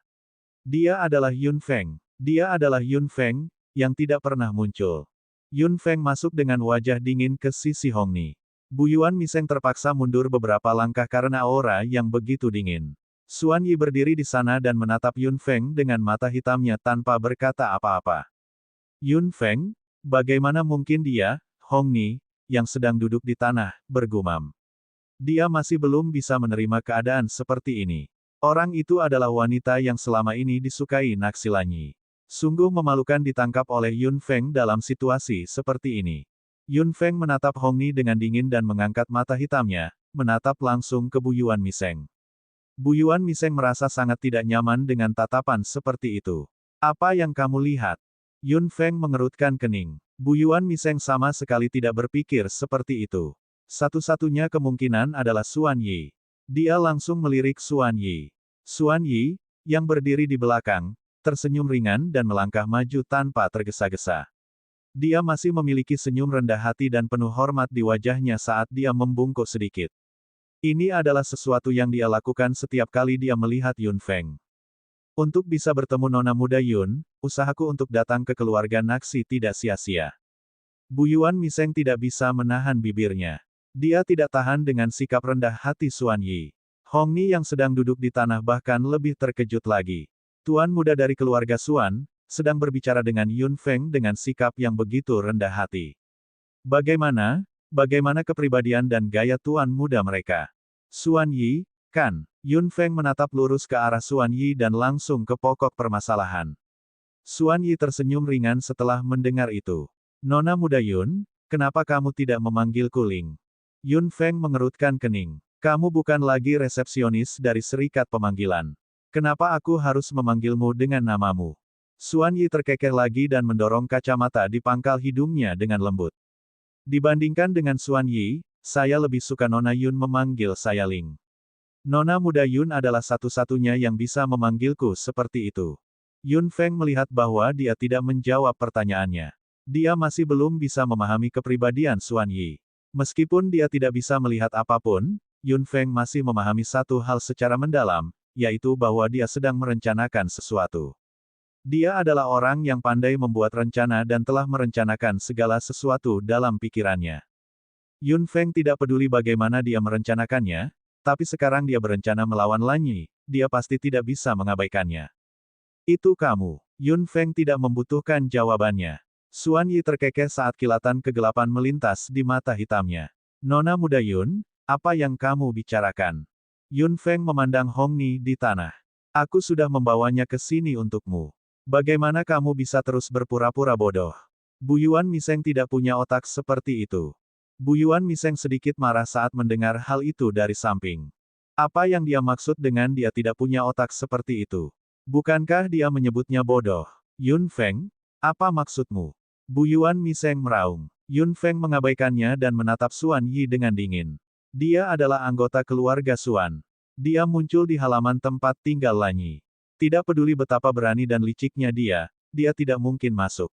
Speaker 1: Dia adalah Yun Feng. Dia adalah Yun Feng, yang tidak pernah muncul. Yun Feng masuk dengan wajah dingin ke sisi Hong Ni. Bu Yuan Miseng terpaksa mundur beberapa langkah karena aura yang begitu dingin. Xuan Yi berdiri di sana dan menatap Yun Feng dengan mata hitamnya tanpa berkata apa-apa. Yun Feng, bagaimana mungkin dia, Hong Ni, yang sedang duduk di tanah, bergumam. Dia masih belum bisa menerima keadaan seperti ini. Orang itu adalah wanita yang selama ini disukai Naxilanyi. Sungguh memalukan ditangkap oleh Yun Feng dalam situasi seperti ini. Yun Feng menatap Hong Ni dengan dingin dan mengangkat mata hitamnya, menatap langsung ke Bu Yuan Miseng. Bu Yuan Miseng merasa sangat tidak nyaman dengan tatapan seperti itu. Apa yang kamu lihat? Yun Feng mengerutkan kening. Bu Yuan Miseng sama sekali tidak berpikir seperti itu. Satu-satunya kemungkinan adalah Xuan Yi. Dia langsung melirik Xuan Yi. Xuan Yi, yang berdiri di belakang, tersenyum ringan dan melangkah maju tanpa tergesa-gesa. Dia masih memiliki senyum rendah hati dan penuh hormat di wajahnya saat dia membungkuk sedikit. Ini adalah sesuatu yang dia lakukan setiap kali dia melihat Yun Feng. Untuk bisa bertemu Nona Muda Yun, usahaku untuk datang ke keluarga Naxi tidak sia-sia. Bu Yuan Miseng tidak bisa menahan bibirnya. Dia tidak tahan dengan sikap rendah hati Xuan Yi. Hong Ni yang sedang duduk di tanah bahkan lebih terkejut lagi. Tuan muda dari keluarga Xuan, sedang berbicara dengan Yun Feng dengan sikap yang begitu rendah hati. Bagaimana kepribadian dan gaya tuan muda mereka? Xuan Yi, kan? Yun Feng menatap lurus ke arah Xuan Yi dan langsung ke pokok permasalahan. Xuan Yi tersenyum ringan setelah mendengar itu. Nona muda Yun, kenapa kamu tidak memanggil Kuling? Yun Feng mengerutkan kening. Kamu bukan lagi resepsionis dari serikat pemanggilan. Kenapa aku harus memanggilmu dengan namamu? Xuan Yi terkeker lagi dan mendorong kacamata di pangkal hidungnya dengan lembut. Dibandingkan dengan Xuan Yi, saya lebih suka Nona Yun memanggil saya Ling. Nona muda Yun adalah satu-satunya yang bisa memanggilku seperti itu. Yun Feng melihat bahwa dia tidak menjawab pertanyaannya. Dia masih belum bisa memahami kepribadian Xuan Yi. Meskipun dia tidak bisa melihat apapun, Yun Feng masih memahami satu hal secara mendalam, yaitu bahwa dia sedang merencanakan sesuatu. Dia adalah orang yang pandai membuat rencana dan telah merencanakan segala sesuatu dalam pikirannya. Yun Feng tidak peduli bagaimana dia merencanakannya, tapi sekarang dia berencana melawan Lanyi, dia pasti tidak bisa mengabaikannya. Itu kamu. Yun Feng tidak membutuhkan jawabannya. Xuan Yi terkekeh saat kilatan kegelapan melintas di mata hitamnya. Nona muda Yun, apa yang kamu bicarakan? Yun Feng memandang Hong Ni di tanah. Aku sudah membawanya ke sini untukmu. Bagaimana kamu bisa terus berpura-pura bodoh? Bu Yuan Miseng tidak punya otak seperti itu. Bu Yuan Miseng sedikit marah saat mendengar hal itu dari samping. Apa yang dia maksud dengan dia tidak punya otak seperti itu? Bukankah dia menyebutnya bodoh? Yun Feng, apa maksudmu? Bu Yuan Miseng meraung. Yun Feng mengabaikannya dan menatap Xuan Yi dengan dingin. Dia adalah anggota keluarga Xuan. Dia muncul di halaman tempat tinggal Lanyi. Tidak peduli betapa berani dan liciknya dia tidak mungkin masuk.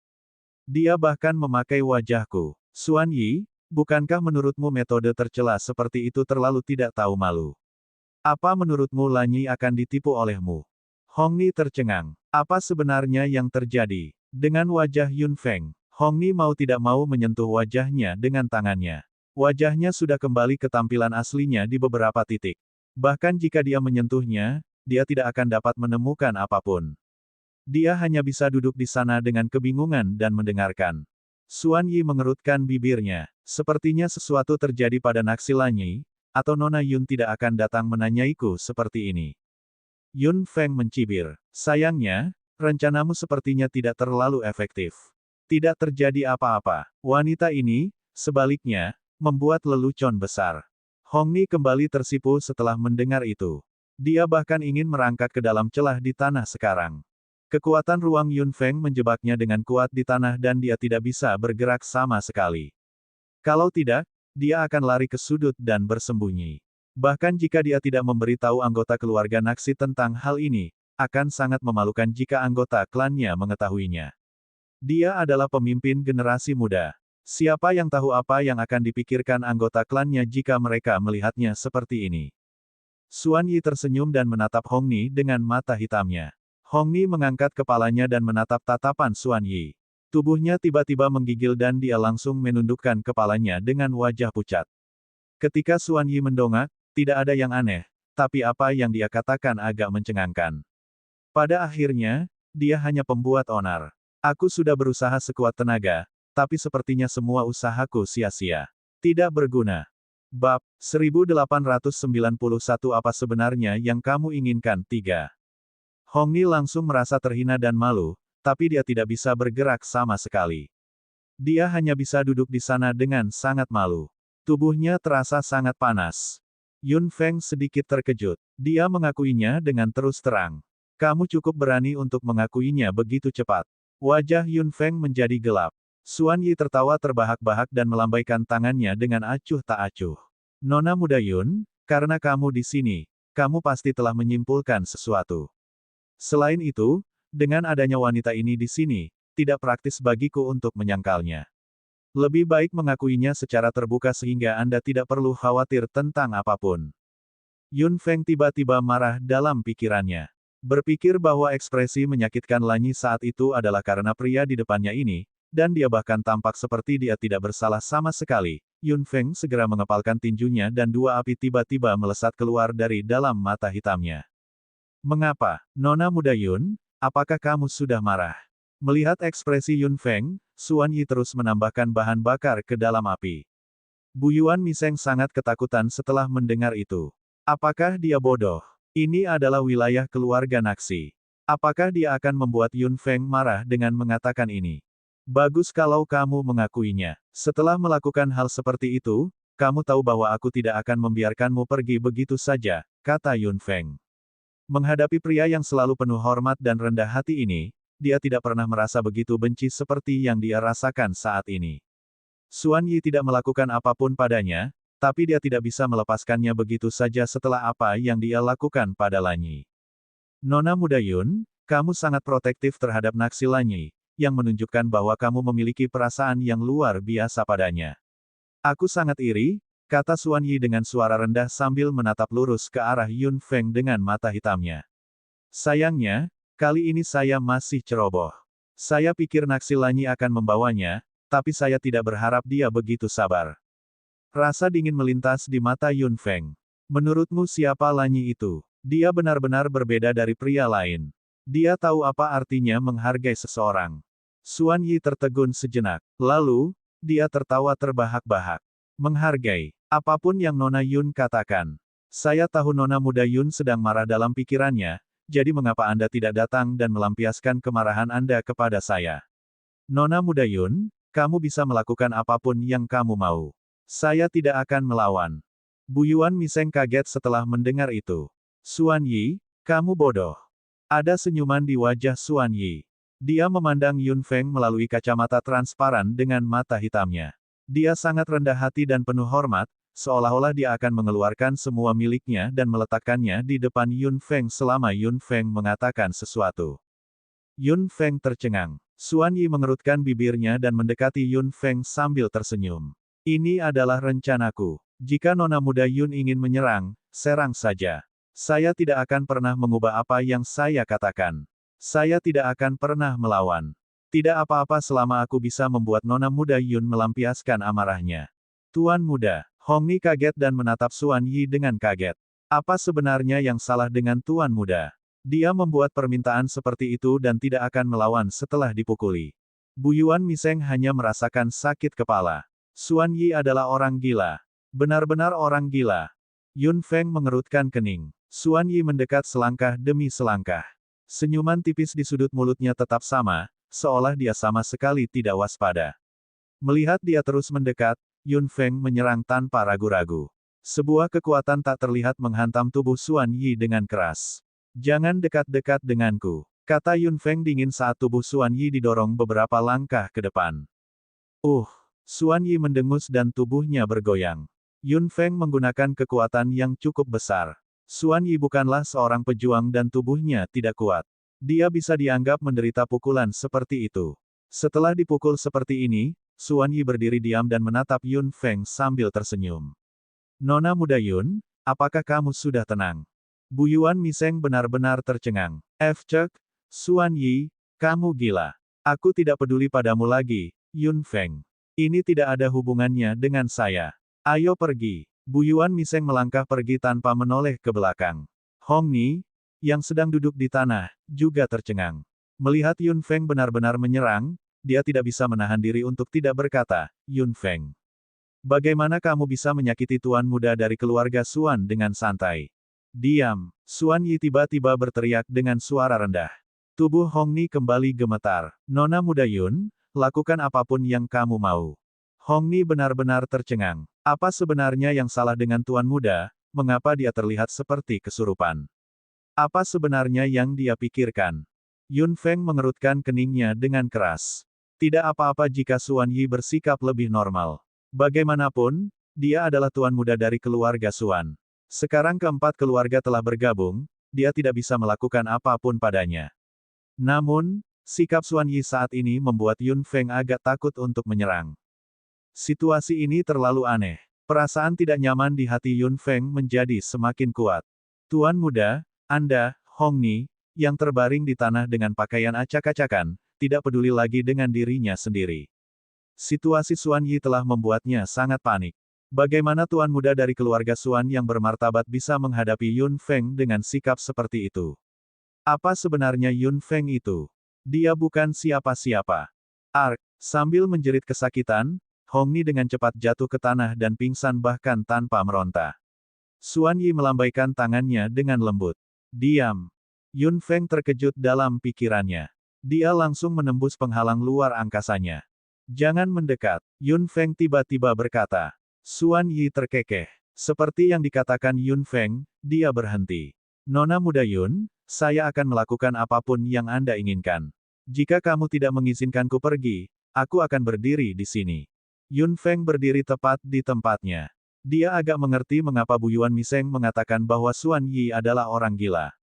Speaker 1: Dia bahkan memakai wajahku. Xuan Yi, bukankah menurutmu metode tercela seperti itu terlalu tidak tahu malu? Apa menurutmu Lanyi akan ditipu olehmu? Hong Ni tercengang. Apa sebenarnya yang terjadi? Dengan wajah Yun Feng, Hong Ni mau tidak mau menyentuh wajahnya dengan tangannya. Wajahnya sudah kembali ke tampilan aslinya di beberapa titik. Bahkan jika dia menyentuhnya, dia tidak akan dapat menemukan apapun. Dia hanya bisa duduk di sana dengan kebingungan dan mendengarkan. Xuan Yi mengerutkan bibirnya. Sepertinya sesuatu terjadi pada Naxilanyi, atau Nona Yun tidak akan datang menanyaiku seperti ini. Yun Feng mencibir. Sayangnya, rencanamu sepertinya tidak terlalu efektif. Tidak terjadi apa-apa. Wanita ini, sebaliknya, membuat lelucon besar. Hong Ni kembali tersipu setelah mendengar itu. Dia bahkan ingin merangkak ke dalam celah di tanah sekarang. Kekuatan ruang Yun Feng menjebaknya dengan kuat di tanah dan dia tidak bisa bergerak sama sekali. Kalau tidak, dia akan lari ke sudut dan bersembunyi. Bahkan jika dia tidak memberitahu anggota keluarga Naxi tentang hal ini, akan sangat memalukan jika anggota klannya mengetahuinya. Dia adalah pemimpin generasi muda. Siapa yang tahu apa yang akan dipikirkan anggota klannya jika mereka melihatnya seperti ini? Xuan Yi tersenyum dan menatap Hong Ni dengan mata hitamnya. Hong Ni mengangkat kepalanya dan menatap tatapan Xuan Yi. Tubuhnya tiba-tiba menggigil dan dia langsung menundukkan kepalanya dengan wajah pucat. Ketika Xuan Yi mendongak, tidak ada yang aneh, tapi apa yang dia katakan agak mencengangkan. Pada akhirnya, dia hanya pembuat onar. Aku sudah berusaha sekuat tenaga, tapi sepertinya semua usahaku sia-sia. Tidak berguna. Bab 1891 Apa sebenarnya yang kamu inginkan? 3. Hong Ni langsung merasa terhina dan malu, tapi dia tidak bisa bergerak sama sekali. Dia hanya bisa duduk di sana dengan sangat malu. Tubuhnya terasa sangat panas. Yun Feng sedikit terkejut. Dia mengakuinya dengan terus terang. Kamu cukup berani untuk mengakuinya begitu cepat. Wajah Yun Feng menjadi gelap. Xuan Yi tertawa terbahak-bahak dan melambaikan tangannya dengan acuh tak acuh. Nona muda Yun, karena kamu di sini, kamu pasti telah menyimpulkan sesuatu. Selain itu, dengan adanya wanita ini di sini, tidak praktis bagiku untuk menyangkalnya. Lebih baik mengakuinya secara terbuka sehingga Anda tidak perlu khawatir tentang apapun. Yun Feng tiba-tiba marah dalam pikirannya. Berpikir bahwa ekspresi menyakitkan Lanyi saat itu adalah karena pria di depannya ini, dan dia bahkan tampak seperti dia tidak bersalah sama sekali. Yun Feng segera mengepalkan tinjunya dan dua api tiba-tiba melesat keluar dari dalam mata hitamnya. Mengapa, Nona muda Yun? Apakah kamu sudah marah? Melihat ekspresi Yun Feng, Xuan Yi terus menambahkan bahan bakar ke dalam api. Bu Yuan Miseng sangat ketakutan setelah mendengar itu. Apakah dia bodoh? Ini adalah wilayah keluarga Naxi. Apakah dia akan membuat Yun Feng marah dengan mengatakan ini? Bagus kalau kamu mengakuinya. Setelah melakukan hal seperti itu, kamu tahu bahwa aku tidak akan membiarkanmu pergi begitu saja, kata Yun Feng. Menghadapi pria yang selalu penuh hormat dan rendah hati ini, dia tidak pernah merasa begitu benci seperti yang dia rasakan saat ini. Xuan Yi tidak melakukan apapun padanya, tapi dia tidak bisa melepaskannya begitu saja setelah apa yang dia lakukan pada Lanyi. Nona muda Yun, kamu sangat protektif terhadap Naxi Lanyi, yang menunjukkan bahwa kamu memiliki perasaan yang luar biasa padanya. Aku sangat iri, kata Xuan Yi dengan suara rendah sambil menatap lurus ke arah Yun Feng dengan mata hitamnya. Sayangnya, kali ini saya masih ceroboh. Saya pikir Naxi Lanyi akan membawanya, tapi saya tidak berharap dia begitu sabar. Rasa dingin melintas di mata Yun Feng. Menurutmu siapa Lanyi itu? Dia benar-benar berbeda dari pria lain. Dia tahu apa artinya menghargai seseorang. Xuan Yi tertegun sejenak. Lalu, dia tertawa terbahak-bahak. Menghargai. Apapun yang Nona Yun katakan. Saya tahu Nona muda Yun sedang marah dalam pikirannya, jadi mengapa Anda tidak datang dan melampiaskan kemarahan Anda kepada saya? Nona muda Yun, kamu bisa melakukan apapun yang kamu mau. Saya tidak akan melawan. Bu Yuan Miseng kaget setelah mendengar itu. Xuan Yi, kamu bodoh. Ada senyuman di wajah Xuan Yi. Dia memandang Yun Feng melalui kacamata transparan dengan mata hitamnya. Dia sangat rendah hati dan penuh hormat, seolah-olah dia akan mengeluarkan semua miliknya dan meletakkannya di depan Yun Feng selama Yun Feng mengatakan sesuatu. Yun Feng tercengang. Xuan Yi mengerutkan bibirnya dan mendekati Yun Feng sambil tersenyum. Ini adalah rencanaku. Jika Nona muda Yun ingin menyerang, serang saja. Saya tidak akan pernah mengubah apa yang saya katakan. Saya tidak akan pernah melawan. Tidak apa-apa selama aku bisa membuat Nona muda Yun melampiaskan amarahnya. Tuan muda. Hong Ni kaget dan menatap Xuan Yi dengan kaget. Apa sebenarnya yang salah dengan Tuan muda? Dia membuat permintaan seperti itu dan tidak akan melawan setelah dipukuli. Bu Yuan Miseng hanya merasakan sakit kepala. Xuan Yi adalah orang gila. Benar-benar orang gila. Yun Feng mengerutkan kening. Xuan Yi mendekat selangkah demi selangkah. Senyuman tipis di sudut mulutnya tetap sama, seolah dia sama sekali tidak waspada. Melihat dia terus mendekat, Yun Feng menyerang tanpa ragu-ragu. Sebuah kekuatan tak terlihat menghantam tubuh Xuan Yi dengan keras. Jangan dekat-dekat denganku, kata Yun Feng dingin saat tubuh Xuan Yi didorong beberapa langkah ke depan. Xuan Yi mendengus dan tubuhnya bergoyang. Yun Feng menggunakan kekuatan yang cukup besar. Xuan Yi bukanlah seorang pejuang dan tubuhnya tidak kuat. Dia bisa dianggap menderita pukulan seperti itu. Setelah dipukul seperti ini, Xuan Yi berdiri diam dan menatap Yun Feng sambil tersenyum. Nona muda Yun, apakah kamu sudah tenang? Bu Yuan Miseng benar-benar tercengang. Cek, Xuan Yi, kamu gila. Aku tidak peduli padamu lagi, Yun Feng. Ini tidak ada hubungannya dengan saya. Ayo pergi. Bu Yuan Miseng melangkah pergi tanpa menoleh ke belakang. Hong Ni, yang sedang duduk di tanah, juga tercengang. Melihat Yun Feng benar-benar menyerang, dia tidak bisa menahan diri untuk tidak berkata, Yun Feng. Bagaimana kamu bisa menyakiti tuan muda dari keluarga Xuan dengan santai? Diam. Xuan Yi tiba-tiba berteriak dengan suara rendah. Tubuh Hong Ni kembali gemetar. Nona muda Yun, lakukan apapun yang kamu mau. Hong Ni benar-benar tercengang. Apa sebenarnya yang salah dengan tuan muda, mengapa dia terlihat seperti kesurupan? Apa sebenarnya yang dia pikirkan? Yun Feng mengerutkan keningnya dengan keras. Tidak apa-apa jika Xuan Yi bersikap lebih normal. Bagaimanapun, dia adalah tuan muda dari keluarga Xuan. Sekarang keempat keluarga telah bergabung, dia tidak bisa melakukan apapun padanya. Namun, sikap Xuan Yi saat ini membuat Yun Feng agak takut untuk menyerang. Situasi ini terlalu aneh. Perasaan tidak nyaman di hati Yun Feng menjadi semakin kuat. Tuan muda, Anda, Hong Ni, yang terbaring di tanah dengan pakaian acak-acakan, tidak peduli lagi dengan dirinya sendiri. Situasi Xuan Yi telah membuatnya sangat panik. Bagaimana tuan muda dari keluarga Xuan yang bermartabat bisa menghadapi Yun Feng dengan sikap seperti itu? Apa sebenarnya Yun Feng itu? Dia bukan siapa-siapa. Sambil menjerit kesakitan, Hong Ni dengan cepat jatuh ke tanah dan pingsan bahkan tanpa meronta. Xuan Yi melambaikan tangannya dengan lembut. Diam. Yun Feng terkejut dalam pikirannya. Dia langsung menembus penghalang luar angkasanya. Jangan mendekat. Yun Feng tiba-tiba berkata. Xuan Yi terkekeh. Seperti yang dikatakan Yun Feng, dia berhenti. Nona muda Yun, saya akan melakukan apapun yang Anda inginkan. Jika kamu tidak mengizinkanku pergi, aku akan berdiri di sini. Yun Feng berdiri tepat di tempatnya. Dia agak mengerti mengapa Bu Yuan Miseng mengatakan bahwa Xuan Yi adalah orang gila.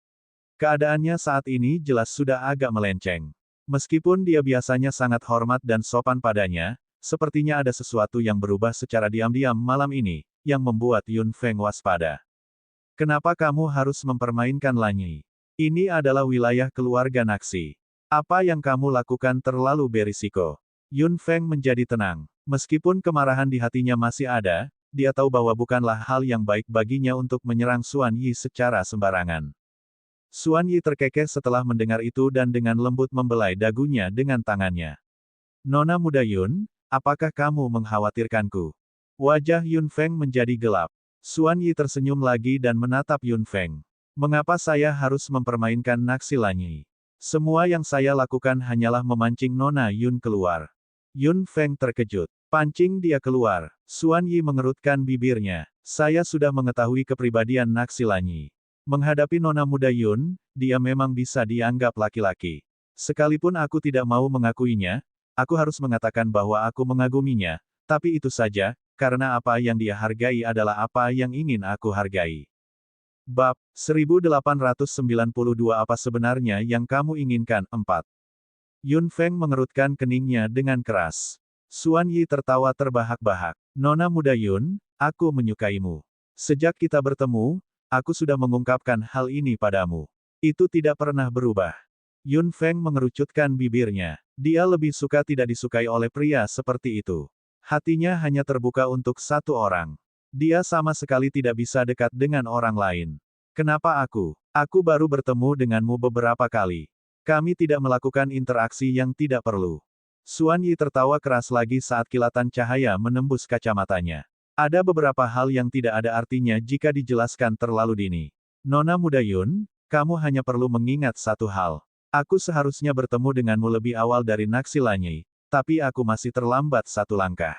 Speaker 1: Keadaannya saat ini jelas sudah agak melenceng. Meskipun dia biasanya sangat hormat dan sopan padanya, sepertinya ada sesuatu yang berubah secara diam-diam malam ini, yang membuat Yun Feng waspada. Kenapa kamu harus mempermainkan Lanyi? Ini adalah wilayah keluarga Naxi. Apa yang kamu lakukan terlalu berisiko. Yun Feng menjadi tenang. Meskipun kemarahan di hatinya masih ada, dia tahu bahwa bukanlah hal yang baik baginya untuk menyerang Xuan Yi secara sembarangan. Xuan Yi terkekeh setelah mendengar itu dan dengan lembut membelai dagunya dengan tangannya. Nona muda Yun, apakah kamu mengkhawatirkanku? Wajah Yun Feng menjadi gelap. Xuan Yi tersenyum lagi dan menatap Yun Feng. Mengapa saya harus mempermainkan Naxi Lanyi? Semua yang saya lakukan hanyalah memancing Nona Yun keluar. Yun Feng terkejut. Pancing dia keluar. Xuan Yi mengerutkan bibirnya. Saya sudah mengetahui kepribadian Naxi Lanyi. Menghadapi Nona muda Yun, dia memang bisa dianggap laki-laki. Sekalipun aku tidak mau mengakuinya, aku harus mengatakan bahwa aku mengaguminya, tapi itu saja, karena apa yang dia hargai adalah apa yang ingin aku hargai. Bab 1892 Apa sebenarnya yang kamu inginkan? 4. Yun Feng mengerutkan keningnya dengan keras. Xuan Yi tertawa terbahak-bahak. Nona muda Yun, aku menyukaimu. Sejak kita bertemu, aku sudah mengungkapkan hal ini padamu. Itu tidak pernah berubah. Yun Feng mengerucutkan bibirnya. Dia lebih suka tidak disukai oleh pria seperti itu. Hatinya hanya terbuka untuk satu orang. Dia sama sekali tidak bisa dekat dengan orang lain. Kenapa aku? Aku baru bertemu denganmu beberapa kali. Kami tidak melakukan interaksi yang tidak perlu. Xuan Yi tertawa keras lagi saat kilatan cahaya menembus kacamatanya. Ada beberapa hal yang tidak ada artinya jika dijelaskan terlalu dini. Nona muda Yun, kamu hanya perlu mengingat satu hal. Aku seharusnya bertemu denganmu lebih awal dari Naxi Lanyi, tapi aku masih terlambat satu langkah.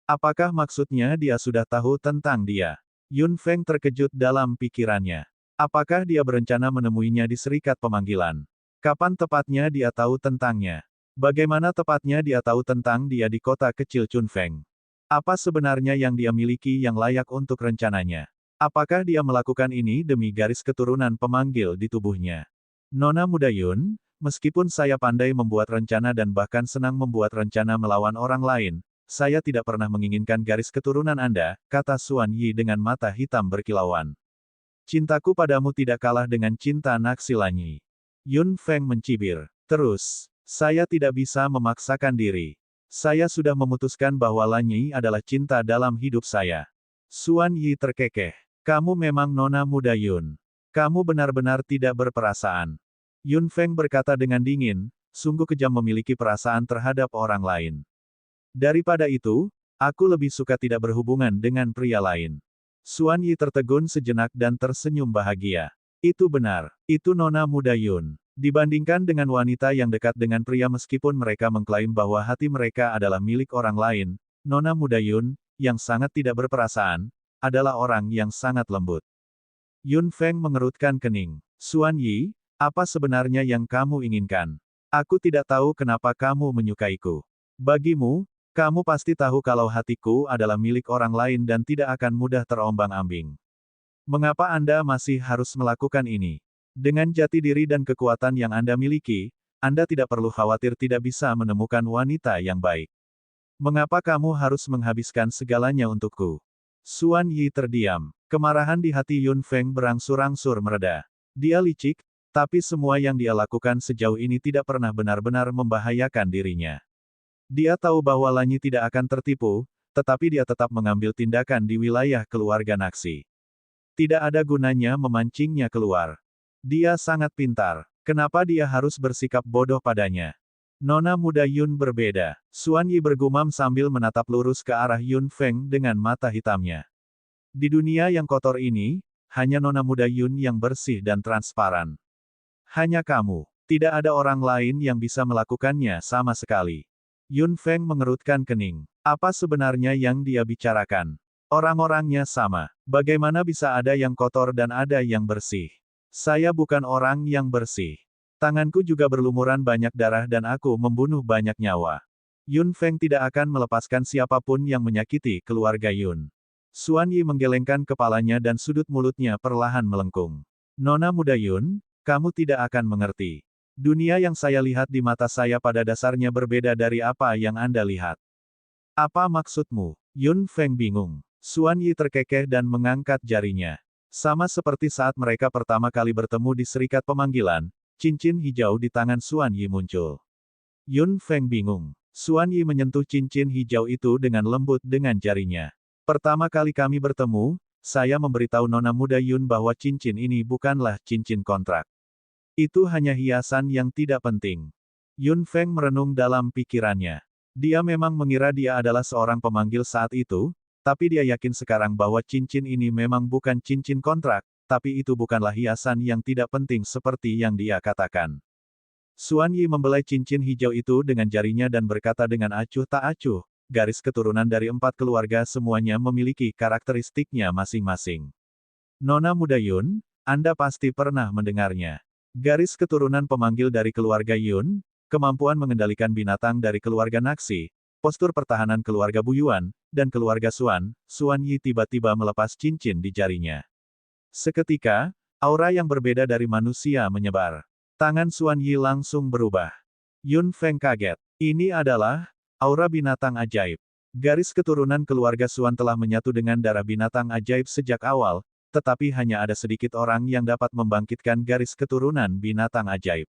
Speaker 1: Apakah maksudnya dia sudah tahu tentang dia? Yun Feng terkejut dalam pikirannya. Apakah dia berencana menemuinya di serikat pemanggilan? Kapan tepatnya dia tahu tentangnya? Bagaimana tepatnya dia tahu tentang dia di kota kecil Chunfeng? Apa sebenarnya yang dia miliki yang layak untuk rencananya? Apakah dia melakukan ini demi garis keturunan pemanggil di tubuhnya? Nona muda Yun, meskipun saya pandai membuat rencana dan bahkan senang membuat rencana melawan orang lain, saya tidak pernah menginginkan garis keturunan Anda, kata Xuan Yi dengan mata hitam berkilauan. Cintaku padamu tidak kalah dengan cinta Naksi Lanyi. Yun Feng mencibir. Terus, saya tidak bisa memaksakan diri. Saya sudah memutuskan bahwa Lanyi adalah cinta dalam hidup saya. Xuan Yi terkekeh. Kamu memang nona muda Yun. Kamu benar-benar tidak berperasaan. Yun Feng berkata dengan dingin, sungguh kejam memiliki perasaan terhadap orang lain. Daripada itu, aku lebih suka tidak berhubungan dengan pria lain. Xuan Yi tertegun sejenak dan tersenyum bahagia. Itu benar, itu nona muda Yun. Dibandingkan dengan wanita yang dekat dengan pria meskipun mereka mengklaim bahwa hati mereka adalah milik orang lain, nona muda Yun, yang sangat tidak berperasaan, adalah orang yang sangat lembut. Yun Feng mengerutkan kening. Xuan Yi, apa sebenarnya yang kamu inginkan? Aku tidak tahu kenapa kamu menyukaiku. Bagimu, kamu pasti tahu kalau hatiku adalah milik orang lain dan tidak akan mudah terombang-ambing. Mengapa Anda masih harus melakukan ini? Dengan jati diri dan kekuatan yang Anda miliki, Anda tidak perlu khawatir tidak bisa menemukan wanita yang baik. Mengapa kamu harus menghabiskan segalanya untukku? Xuan Yi terdiam. Kemarahan di hati Yun Feng berangsur-angsur mereda. Dia licik, tapi semua yang dia lakukan sejauh ini tidak pernah benar-benar membahayakan dirinya. Dia tahu bahwa Lanyi tidak akan tertipu, tetapi dia tetap mengambil tindakan di wilayah keluarga Naksi. Tidak ada gunanya memancingnya keluar. Dia sangat pintar. Kenapa dia harus bersikap bodoh padanya? Nona muda Yun berbeda. Xuan Yi bergumam sambil menatap lurus ke arah Yun Feng dengan mata hitamnya. Di dunia yang kotor ini, hanya nona muda Yun yang bersih dan transparan. Hanya kamu. Tidak ada orang lain yang bisa melakukannya sama sekali. Yun Feng mengerutkan kening. Apa sebenarnya yang dia bicarakan? Orang-orangnya sama. Bagaimana bisa ada yang kotor dan ada yang bersih? Saya bukan orang yang bersih. Tanganku juga berlumuran banyak darah dan aku membunuh banyak nyawa. Yun Feng tidak akan melepaskan siapapun yang menyakiti keluarga Yun. Xuan Yi menggelengkan kepalanya dan sudut mulutnya perlahan melengkung. Nona muda Yun, kamu tidak akan mengerti. Dunia yang saya lihat di mata saya pada dasarnya berbeda dari apa yang Anda lihat. Apa maksudmu? Yun Feng bingung. Xuan Yi terkekeh dan mengangkat jarinya. Sama seperti saat mereka pertama kali bertemu di serikat pemanggilan, cincin hijau di tangan Xuan Yi muncul. Yun Feng bingung. Xuan Yi menyentuh cincin hijau itu dengan lembut dengan jarinya. Pertama kali kami bertemu, saya memberitahu nona muda Yun bahwa cincin ini bukanlah cincin kontrak. Itu hanya hiasan yang tidak penting. Yun Feng merenung dalam pikirannya. Dia memang mengira dia adalah seorang pemanggil saat itu, tapi dia yakin sekarang bahwa cincin ini memang bukan cincin kontrak, tapi itu bukanlah hiasan yang tidak penting seperti yang dia katakan. Xuan Yi membelai cincin hijau itu dengan jarinya dan berkata dengan acuh tak acuh, garis keturunan dari 4 keluarga semuanya memiliki karakteristiknya masing-masing. Nona muda Yun, Anda pasti pernah mendengarnya. Garis keturunan pemanggil dari keluarga Yun, kemampuan mengendalikan binatang dari keluarga Naksi, postur pertahanan keluarga Buyuan, dan keluarga Xuan. Xuan Yi tiba-tiba melepas cincin di jarinya. Seketika, aura yang berbeda dari manusia menyebar. Tangan Xuan Yi langsung berubah. Yun Feng kaget. Ini adalah aura binatang ajaib. Garis keturunan keluarga Xuan telah menyatu dengan darah binatang ajaib sejak awal, tetapi hanya ada sedikit orang yang dapat membangkitkan garis keturunan binatang ajaib.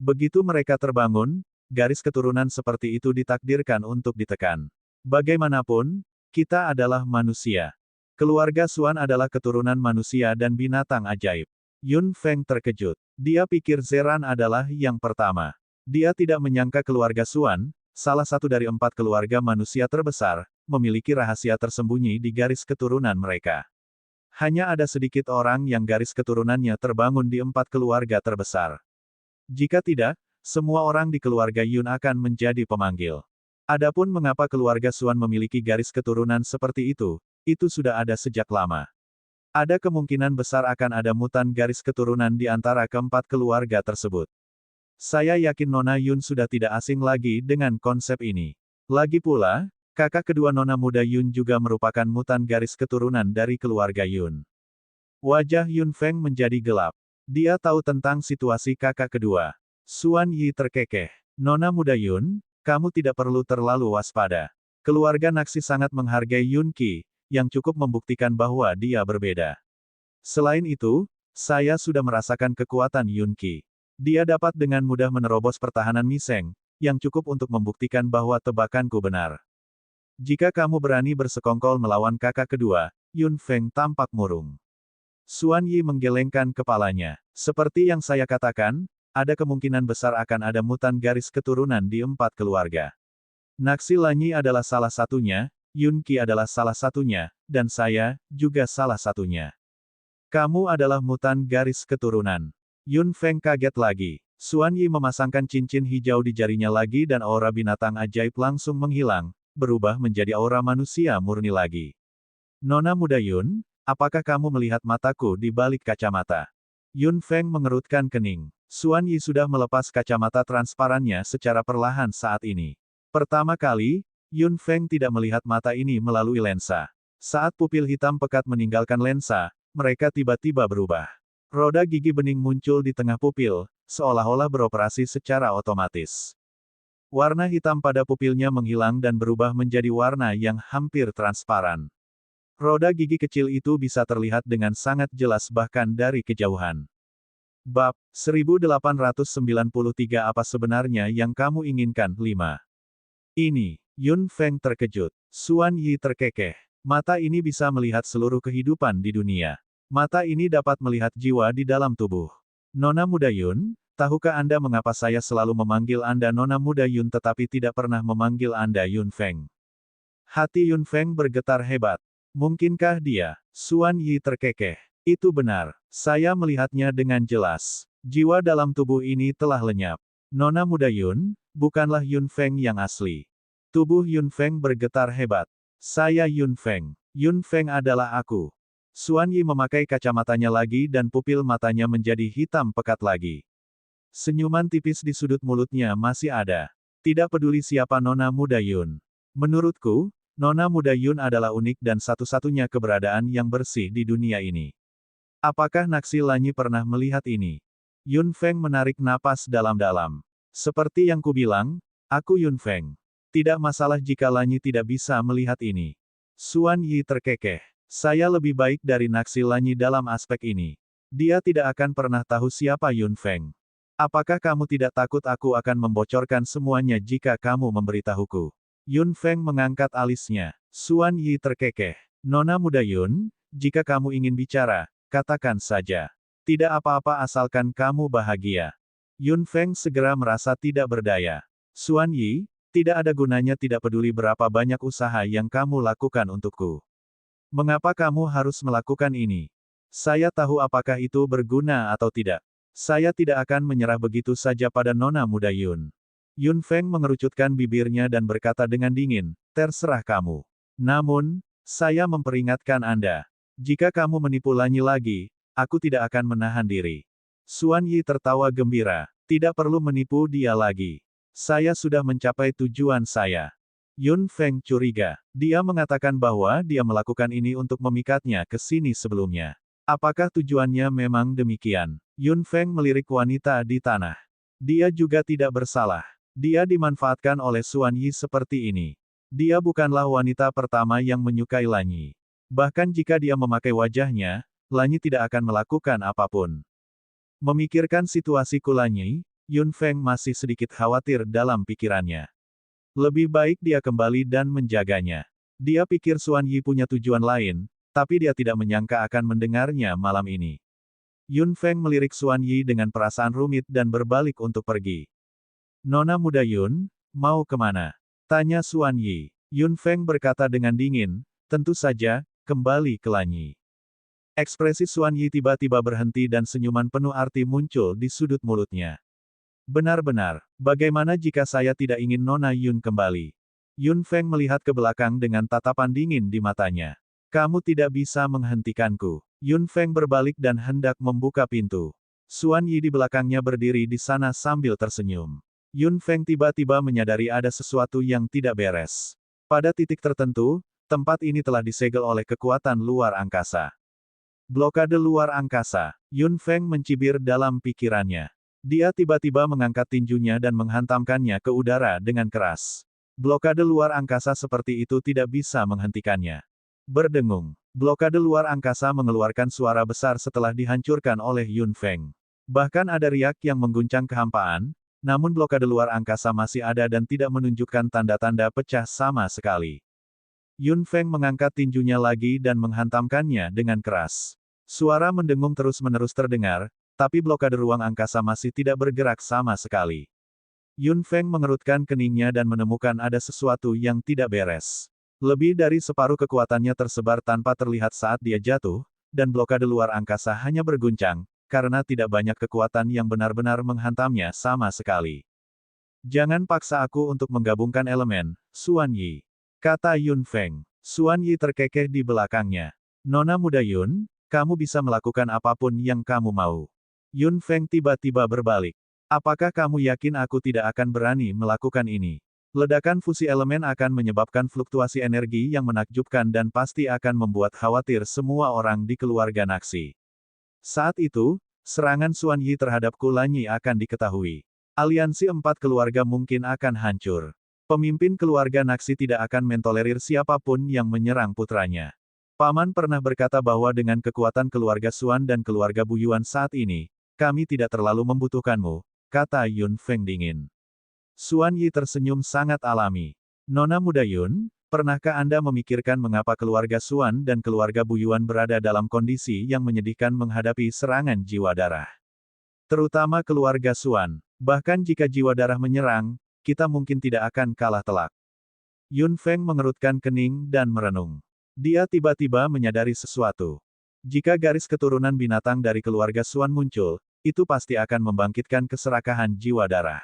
Speaker 1: Begitu mereka terbangun, garis keturunan seperti itu ditakdirkan untuk ditekan. Bagaimanapun, kita adalah manusia. Keluarga Xuan adalah keturunan manusia dan binatang ajaib. Yun Feng terkejut. Dia pikir Zeran adalah yang pertama. Dia tidak menyangka keluarga Xuan, salah satu dari 4 keluarga manusia terbesar, memiliki rahasia tersembunyi di garis keturunan mereka. Hanya ada sedikit orang yang garis keturunannya terbangun di 4 keluarga terbesar. Jika tidak, semua orang di keluarga Yun akan menjadi pemanggil. Adapun mengapa keluarga Xuan memiliki garis keturunan seperti itu sudah ada sejak lama. Ada kemungkinan besar akan ada mutan garis keturunan di antara keempat keluarga tersebut. Saya yakin Nona Yun sudah tidak asing lagi dengan konsep ini. Lagi pula, Kakak kedua nona muda Yun juga merupakan mutan garis keturunan dari keluarga Yun. Wajah Yun Feng menjadi gelap. Dia tahu tentang situasi kakak kedua. Xuan Yi terkekeh. Nona muda Yun, kamu tidak perlu terlalu waspada. Keluarga Naxi sangat menghargai Yun Qi, yang cukup membuktikan bahwa dia berbeda. Selain itu, saya sudah merasakan kekuatan Yun Qi. Dia dapat dengan mudah menerobos pertahanan Miseng, yang cukup untuk membuktikan bahwa tebakanku benar. Jika kamu berani bersekongkol melawan kakak kedua, Yun Feng tampak murung. Xuan Yi menggelengkan kepalanya. Seperti yang saya katakan, ada kemungkinan besar akan ada mutan garis keturunan di 4 keluarga. Naxi Lanyi adalah salah satunya, Yun Qi adalah salah satunya, dan saya juga salah satunya. Kamu adalah mutan garis keturunan. Yun Feng kaget lagi. Xuan Yi memasangkan cincin hijau di jarinya lagi dan aura binatang ajaib langsung menghilang, berubah menjadi aura manusia murni lagi. Nona muda Yun, apakah kamu melihat mataku di balik kacamata? Yun Feng mengerutkan kening. Xuan Yi sudah melepas kacamata transparannya secara perlahan saat ini. Pertama kali, Yun Feng tidak melihat mata ini melalui lensa. Saat pupil hitam pekat meninggalkan lensa, mereka tiba-tiba berubah. Roda gigi bening muncul di tengah pupil, seolah-olah beroperasi secara otomatis. Warna hitam pada pupilnya menghilang dan berubah menjadi warna yang hampir transparan. Roda gigi kecil itu bisa terlihat dengan sangat jelas bahkan dari kejauhan. Bab 1893 Apa sebenarnya yang kamu inginkan? 5. Ini, Yun Feng terkejut. Xuan Yi terkekeh. Mata ini bisa melihat seluruh kehidupan di dunia. Mata ini dapat melihat jiwa di dalam tubuh. Nona muda Yun, tahukah Anda mengapa saya selalu memanggil Anda Nona muda Yun tetapi tidak pernah memanggil Anda Yun Feng? Hati Yun Feng bergetar hebat. Mungkinkah dia? Xuan Yi terkekeh. Itu benar. Saya melihatnya dengan jelas. Jiwa dalam tubuh ini telah lenyap. Nona muda Yun, bukanlah Yun Feng yang asli. Tubuh Yun Feng bergetar hebat. Saya Yun Feng. Yun Feng adalah aku. Xuan Yi memakai kacamatanya lagi dan pupil matanya menjadi hitam pekat lagi. Senyuman tipis di sudut mulutnya masih ada. Tidak peduli siapa Nona muda Yun. Menurutku, Nona muda Yun adalah unik dan satu-satunya keberadaan yang bersih di dunia ini. Apakah Naxi Lanyi pernah melihat ini? Yun Feng menarik napas dalam-dalam. Seperti yang kubilang, aku Yun Feng. Tidak masalah jika Lanyi tidak bisa melihat ini. Xuan Yi terkekeh. Saya lebih baik dari Naxi Lanyi dalam aspek ini. Dia tidak akan pernah tahu siapa Yun Feng. Apakah kamu tidak takut aku akan membocorkan semuanya jika kamu memberitahuku? Yun Feng mengangkat alisnya. Xuan Yi terkekeh. Nona muda Yun, jika kamu ingin bicara, katakan saja. Tidak apa-apa asalkan kamu bahagia. Yun Feng segera merasa tidak berdaya. Xuan Yi, tidak ada gunanya tidak peduli berapa banyak usaha yang kamu lakukan untukku. Mengapa kamu harus melakukan ini? Saya tahu apakah itu berguna atau tidak. Saya tidak akan menyerah begitu saja pada Nona muda Yun. Yun Feng mengerucutkan bibirnya dan berkata dengan dingin, terserah kamu. Namun, saya memperingatkan Anda. Jika kamu menipu Lanyi lagi, aku tidak akan menahan diri. Xuan Yi tertawa gembira. Tidak perlu menipu dia lagi. Saya sudah mencapai tujuan saya. Yun Feng curiga. Dia mengatakan bahwa dia melakukan ini untuk memikatnya ke sini sebelumnya. Apakah tujuannya memang demikian? Yun Feng melirik wanita di tanah. Dia juga tidak bersalah. Dia dimanfaatkan oleh Xuan Yi seperti ini. Dia bukanlah wanita pertama yang menyukai Lanyi. Bahkan jika dia memakai wajahnya, Lanyi tidak akan melakukan apapun. Memikirkan situasi Lanyi, Yun Feng masih sedikit khawatir dalam pikirannya. Lebih baik dia kembali dan menjaganya. Dia pikir Xuan Yi punya tujuan lain, tapi dia tidak menyangka akan mendengarnya malam ini. Yun Feng melirik Xuan Yi dengan perasaan rumit dan berbalik untuk pergi. Nona muda Yun, mau kemana? Tanya Xuan Yi. Yun Feng berkata dengan dingin, tentu saja, kembali ke Lanyi. Ekspresi Xuan Yi tiba-tiba berhenti dan senyuman penuh arti muncul di sudut mulutnya. Benar-benar, bagaimana jika saya tidak ingin Nona Yun kembali? Yun Feng melihat ke belakang dengan tatapan dingin di matanya. Kamu tidak bisa menghentikanku. Yun Feng berbalik dan hendak membuka pintu. Xuan Yi di belakangnya berdiri di sana sambil tersenyum. Yun Feng tiba-tiba menyadari ada sesuatu yang tidak beres. Pada titik tertentu, tempat ini telah disegel oleh kekuatan luar angkasa. Blokade luar angkasa. Yun Feng mencibir dalam pikirannya. Dia tiba-tiba mengangkat tinjunya dan menghantamkannya ke udara dengan keras. Blokade luar angkasa seperti itu tidak bisa menghentikannya. Berdengung. Blokade luar angkasa mengeluarkan suara besar setelah dihancurkan oleh Yun Feng. Bahkan ada riak yang mengguncang kehampaan, namun blokade luar angkasa masih ada dan tidak menunjukkan tanda-tanda pecah sama sekali. Yun Feng mengangkat tinjunya lagi dan menghantamkannya dengan keras. Suara mendengung terus-menerus terdengar, tapi blokade ruang angkasa masih tidak bergerak sama sekali. Yun Feng mengerutkan keningnya dan menemukan ada sesuatu yang tidak beres. Lebih dari separuh kekuatannya tersebar tanpa terlihat saat dia jatuh, dan blokade luar angkasa hanya berguncang, karena tidak banyak kekuatan yang benar-benar menghantamnya sama sekali. Jangan paksa aku untuk menggabungkan elemen, Xuan Yi. Kata Yun Feng. Xuan Yi terkekeh di belakangnya. Nona muda Yun, kamu bisa melakukan apapun yang kamu mau. Yun Feng tiba-tiba berbalik. Apakah kamu yakin aku tidak akan berani melakukan ini? Ledakan fusi elemen akan menyebabkan fluktuasi energi yang menakjubkan dan pasti akan membuat khawatir semua orang di keluarga Naxi. Saat itu, serangan Xuan Yi terhadap Kulanyi akan diketahui. Aliansi 4 keluarga mungkin akan hancur. Pemimpin keluarga Naxi tidak akan mentolerir siapapun yang menyerang putranya. Paman pernah berkata bahwa dengan kekuatan keluarga Xuan dan keluarga Buyuan saat ini, kami tidak terlalu membutuhkanmu, kata Yun Feng dingin. Xuan Yi tersenyum sangat alami. Nona muda Yun, pernahkah Anda memikirkan mengapa keluarga Xuan dan keluarga Buyuan berada dalam kondisi yang menyedihkan menghadapi serangan jiwa darah? Terutama keluarga Xuan. Bahkan jika jiwa darah menyerang, kita mungkin tidak akan kalah telak. Yun Feng mengerutkan kening dan merenung. Dia tiba-tiba menyadari sesuatu. Jika garis keturunan binatang dari keluarga Xuan muncul, itu pasti akan membangkitkan keserakahan jiwa darah.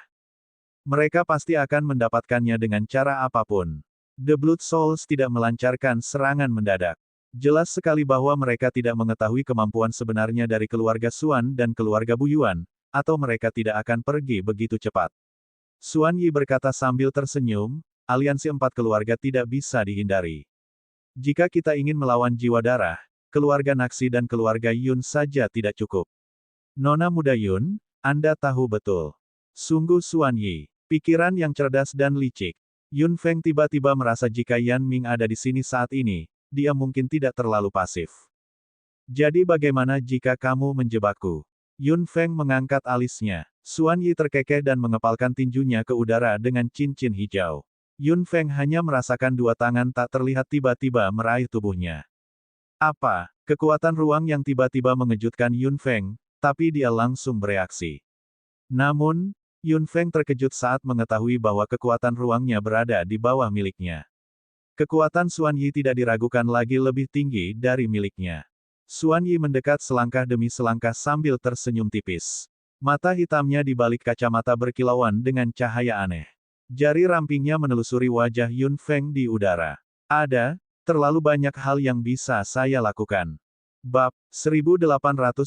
Speaker 1: Mereka pasti akan mendapatkannya dengan cara apapun. The Blood Souls tidak melancarkan serangan mendadak. Jelas sekali bahwa mereka tidak mengetahui kemampuan sebenarnya dari keluarga Xuan dan keluarga Buyuan, atau mereka tidak akan pergi begitu cepat. Xuan Yi berkata sambil tersenyum, aliansi 4 keluarga tidak bisa dihindari. Jika kita ingin melawan jiwa darah, keluarga Naxi dan keluarga Yun saja tidak cukup. Nona muda Yun, Anda tahu betul. Sungguh Xuan Yi, pikiran yang cerdas dan licik. Yun Feng tiba-tiba merasa jika Yan Ming ada di sini saat ini, dia mungkin tidak terlalu pasif. Jadi bagaimana jika kamu menjebakku? Yun Feng mengangkat alisnya. Xuan Yi terkekeh dan mengepalkan tinjunya ke udara dengan cincin hijau. Yun Feng hanya merasakan dua tangan tak terlihat tiba-tiba meraih tubuhnya. Apa? Kekuatan ruang yang tiba-tiba mengejutkan Yun Feng, tapi dia langsung bereaksi. Namun, Yun Feng terkejut saat mengetahui bahwa kekuatan ruangnya berada di bawah miliknya. Kekuatan Xuan Yi tidak diragukan lagi lebih tinggi dari miliknya. Xuan Yi mendekat selangkah demi selangkah sambil tersenyum tipis. Mata hitamnya di balik kacamata berkilauan dengan cahaya aneh. Jari rampingnya menelusuri wajah Yun Feng di udara. Ada terlalu banyak hal yang bisa saya lakukan. Bab 1894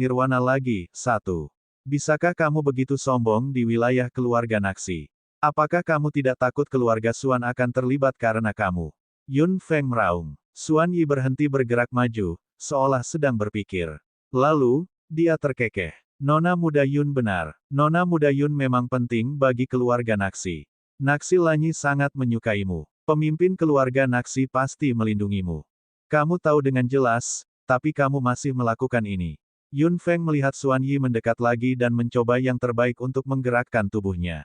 Speaker 1: Nirwana lagi, 1. Bisakah kamu begitu sombong di wilayah keluarga Naxi? Apakah kamu tidak takut keluarga Xuan akan terlibat karena kamu? Yun Feng meraung. Xuan Yi berhenti bergerak maju, seolah sedang berpikir. Lalu, dia terkekeh. Nona muda Yun benar. Nona muda Yun memang penting bagi keluarga Naxi. Naxi Lanyi sangat menyukaimu. Pemimpin keluarga Naxi pasti melindungimu. Kamu tahu dengan jelas, tapi kamu masih melakukan ini. Yun Feng melihat Xuan Yi mendekat lagi dan mencoba yang terbaik untuk menggerakkan tubuhnya.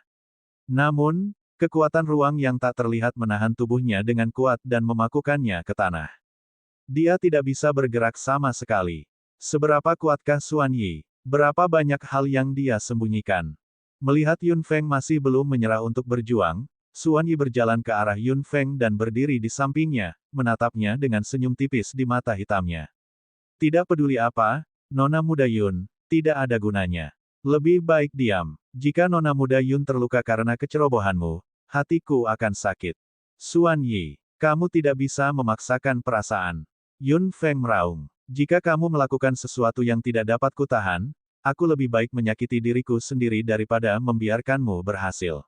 Speaker 1: Namun, kekuatan ruang yang tak terlihat menahan tubuhnya dengan kuat dan memakukannya ke tanah. Dia tidak bisa bergerak sama sekali. Seberapa kuatkah Xuan Yi? Berapa banyak hal yang dia sembunyikan? Melihat Yun Feng masih belum menyerah untuk berjuang, Xuan Yi berjalan ke arah Yun Feng dan berdiri di sampingnya, menatapnya dengan senyum tipis di mata hitamnya. Tidak peduli apa, Nona muda Yun, tidak ada gunanya. Lebih baik diam. Jika Nona muda Yun terluka karena kecerobohanmu, hatiku akan sakit. Xuan Yi, kamu tidak bisa memaksakan perasaan. Yun Feng meraung. Jika kamu melakukan sesuatu yang tidak dapat kutahan, aku lebih baik menyakiti diriku sendiri daripada membiarkanmu berhasil.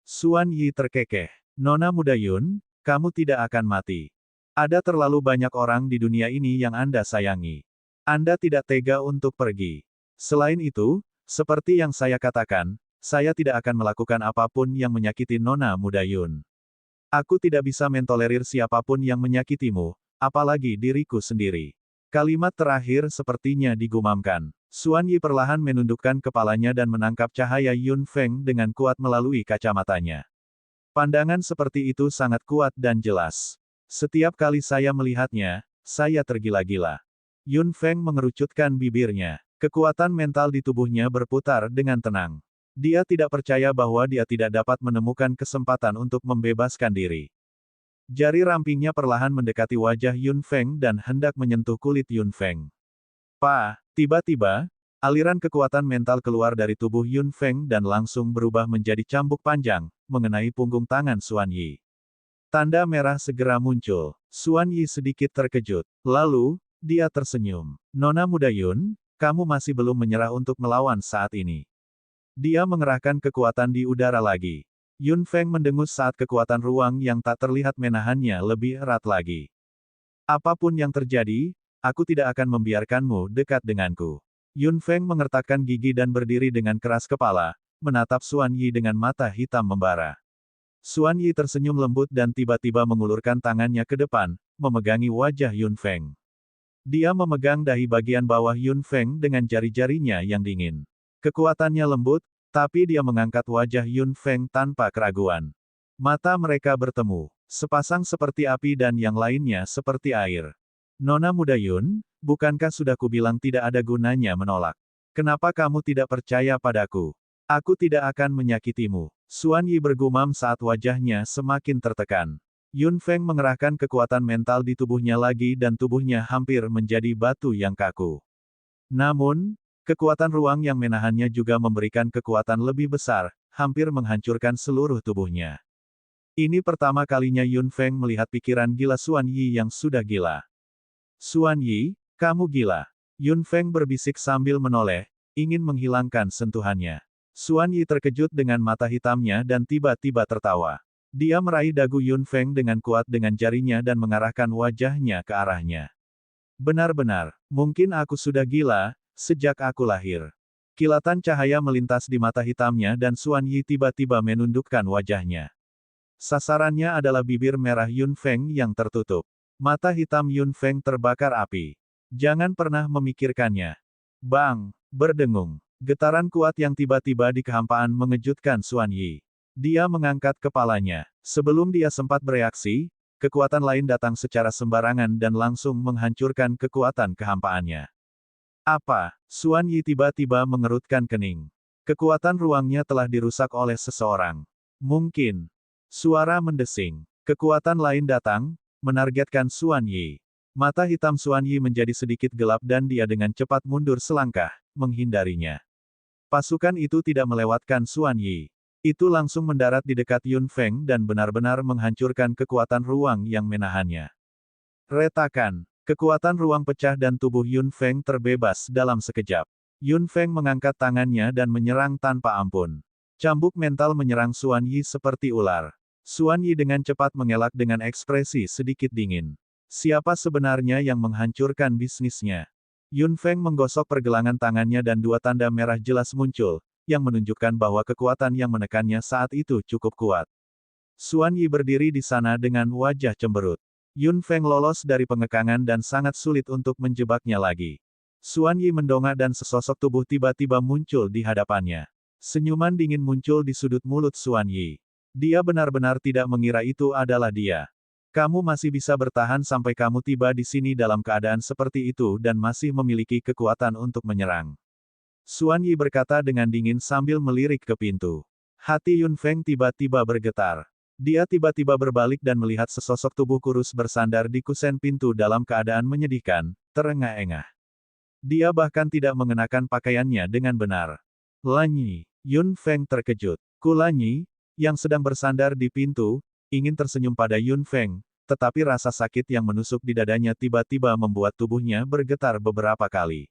Speaker 1: Xuan Yi terkekeh. Nona muda Yun, kamu tidak akan mati. Ada terlalu banyak orang di dunia ini yang Anda sayangi. Anda tidak tega untuk pergi. Selain itu, seperti yang saya katakan, saya tidak akan melakukan apapun yang menyakiti Nona muda Yun. Aku tidak bisa mentolerir siapapun yang menyakitimu, apalagi diriku sendiri. Kalimat terakhir sepertinya digumamkan. Xuan Yi perlahan menundukkan kepalanya dan menangkap cahaya Yun Feng dengan kuat melalui kacamatanya. Pandangan seperti itu sangat kuat dan jelas. Setiap kali saya melihatnya, saya tergila-gila. Yun Feng mengerucutkan bibirnya. Kekuatan mental di tubuhnya berputar dengan tenang. Dia tidak percaya bahwa dia tidak dapat menemukan kesempatan untuk membebaskan diri. Jari rampingnya perlahan mendekati wajah Yun Feng dan hendak menyentuh kulit Yun Feng. Tiba-tiba, aliran kekuatan mental keluar dari tubuh Yun Feng dan langsung berubah menjadi cambuk panjang, mengenai punggung tangan Xuan Yi. Tanda merah segera muncul. Xuan Yi sedikit terkejut. Lalu, dia tersenyum. Nona muda Yun, kamu masih belum menyerah untuk melawan saat ini. Dia mengerahkan kekuatan di udara lagi. Yun Feng mendengus saat kekuatan ruang yang tak terlihat menahannya lebih erat lagi. Apapun yang terjadi, aku tidak akan membiarkanmu dekat denganku. Yun Feng mengertakkan gigi dan berdiri dengan keras kepala, menatap Xuan Yi dengan mata hitam membara. Xuan Yi tersenyum lembut dan tiba-tiba mengulurkan tangannya ke depan, memegangi wajah Yun Feng. Dia memegang dahi bagian bawah Yun Feng dengan jari-jarinya yang dingin. Kekuatannya lembut, tapi dia mengangkat wajah Yun Feng tanpa keraguan. Mata mereka bertemu, sepasang seperti api dan yang lainnya seperti air. Nona muda Yun, bukankah sudah kubilang tidak ada gunanya menolak? Kenapa kamu tidak percaya padaku? Aku tidak akan menyakitimu. Xuan Yi bergumam saat wajahnya semakin tertekan. Yun Feng mengerahkan kekuatan mental di tubuhnya lagi dan tubuhnya hampir menjadi batu yang kaku. Namun, kekuatan ruang yang menahannya juga memberikan kekuatan lebih besar, hampir menghancurkan seluruh tubuhnya. Ini pertama kalinya Yun Feng melihat pikiran gila Xuan Yi yang sudah gila. Xuan Yi, kamu gila. Yun Feng berbisik sambil menoleh, ingin menghilangkan sentuhannya. Xuan Yi terkejut dengan mata hitamnya dan tiba-tiba tertawa. Dia meraih dagu Yun Feng dengan kuat dengan jarinya dan mengarahkan wajahnya ke arahnya. Benar-benar, mungkin aku sudah gila, sejak aku lahir. Kilatan cahaya melintas di mata hitamnya dan Xuan Yi tiba-tiba menundukkan wajahnya. Sasarannya adalah bibir merah Yun Feng yang tertutup. Mata hitam Yun Feng terbakar api. Jangan pernah memikirkannya. Bang! Berdengung. Getaran kuat yang tiba-tiba di kehampaan mengejutkan Xuan Yi. Dia mengangkat kepalanya. Sebelum dia sempat bereaksi, kekuatan lain datang secara sembarangan dan langsung menghancurkan kekuatan kehampaannya. Apa? Xuan Yi tiba-tiba mengerutkan kening. Kekuatan ruangnya telah dirusak oleh seseorang. Mungkin. Suara mendesing. Kekuatan lain datang, menargetkan Xuan Yi. Mata hitam Xuan Yi menjadi sedikit gelap dan dia dengan cepat mundur selangkah, menghindarinya. Pasukan itu tidak melewatkan Xuan Yi. Itu langsung mendarat di dekat Yun Feng dan benar-benar menghancurkan kekuatan ruang yang menahannya. Retakan. Kekuatan ruang pecah dan tubuh Yun Feng terbebas dalam sekejap. Yun Feng mengangkat tangannya dan menyerang tanpa ampun. Cambuk mental menyerang Xuan Yi seperti ular. Xuan Yi dengan cepat mengelak dengan ekspresi sedikit dingin. Siapa sebenarnya yang menghancurkan bisnisnya? Yun Feng menggosok pergelangan tangannya dan dua tanda merah jelas muncul, yang menunjukkan bahwa kekuatan yang menekannya saat itu cukup kuat. Xuan Yi berdiri di sana dengan wajah cemberut. Yun Feng lolos dari pengekangan dan sangat sulit untuk menjebaknya lagi. Xuan Yi mendongak dan sesosok tubuh tiba-tiba muncul di hadapannya. Senyuman dingin muncul di sudut mulut Xuan Yi. Dia benar-benar tidak mengira itu adalah dia. Kamu masih bisa bertahan sampai kamu tiba di sini dalam keadaan seperti itu dan masih memiliki kekuatan untuk menyerang. Xuan Yi berkata dengan dingin sambil melirik ke pintu. Hati Yun Feng tiba-tiba bergetar. Dia tiba-tiba berbalik dan melihat sesosok tubuh kurus bersandar di kusen pintu dalam keadaan menyedihkan, terengah-engah. Dia bahkan tidak mengenakan pakaiannya dengan benar. Lanyi, Yun Feng terkejut. Kulanyi, yang sedang bersandar di pintu, ingin tersenyum pada Yun Feng, tetapi rasa sakit yang menusuk di dadanya tiba-tiba membuat tubuhnya bergetar beberapa kali.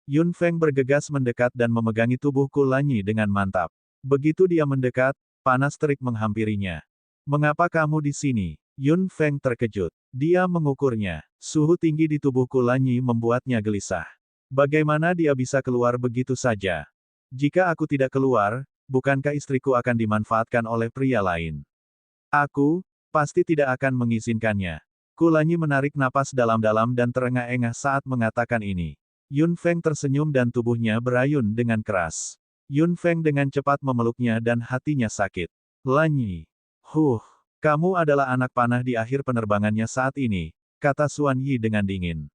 Speaker 1: Yun Feng bergegas mendekat dan memegangi tubuh Kulanyi dengan mantap. Begitu dia mendekat, panas terik menghampirinya. Mengapa kamu di sini? Yun Feng terkejut. Dia mengukurnya. Suhu tinggi di tubuh Kulanyi membuatnya gelisah. Bagaimana dia bisa keluar begitu saja? Jika aku tidak keluar, bukankah istriku akan dimanfaatkan oleh pria lain? Aku, pasti tidak akan mengizinkannya. Kulanyi menarik napas dalam-dalam dan terengah-engah saat mengatakan ini. Yun Feng tersenyum dan tubuhnya berayun dengan keras. Yun Feng dengan cepat memeluknya dan hatinya sakit. Lanyi. Kamu adalah anak panah di akhir penerbangannya saat ini, kata Xuan Yi dengan dingin.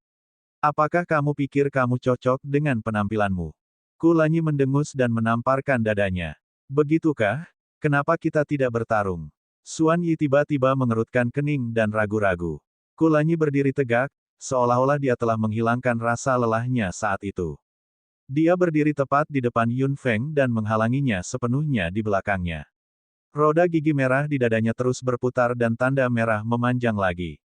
Speaker 1: Apakah kamu pikir kamu cocok dengan penampilanmu? Kulanyi mendengus dan menamparkan dadanya. Begitukah? Kenapa kita tidak bertarung? Xuan Yi tiba-tiba mengerutkan kening dan ragu-ragu. Kulanyi berdiri tegak, seolah-olah dia telah menghilangkan rasa lelahnya saat itu. Dia berdiri tepat di depan Yun Feng dan menghalanginya sepenuhnya di belakangnya. Roda gigi merah di dadanya terus berputar dan tanda merah memanjang lagi.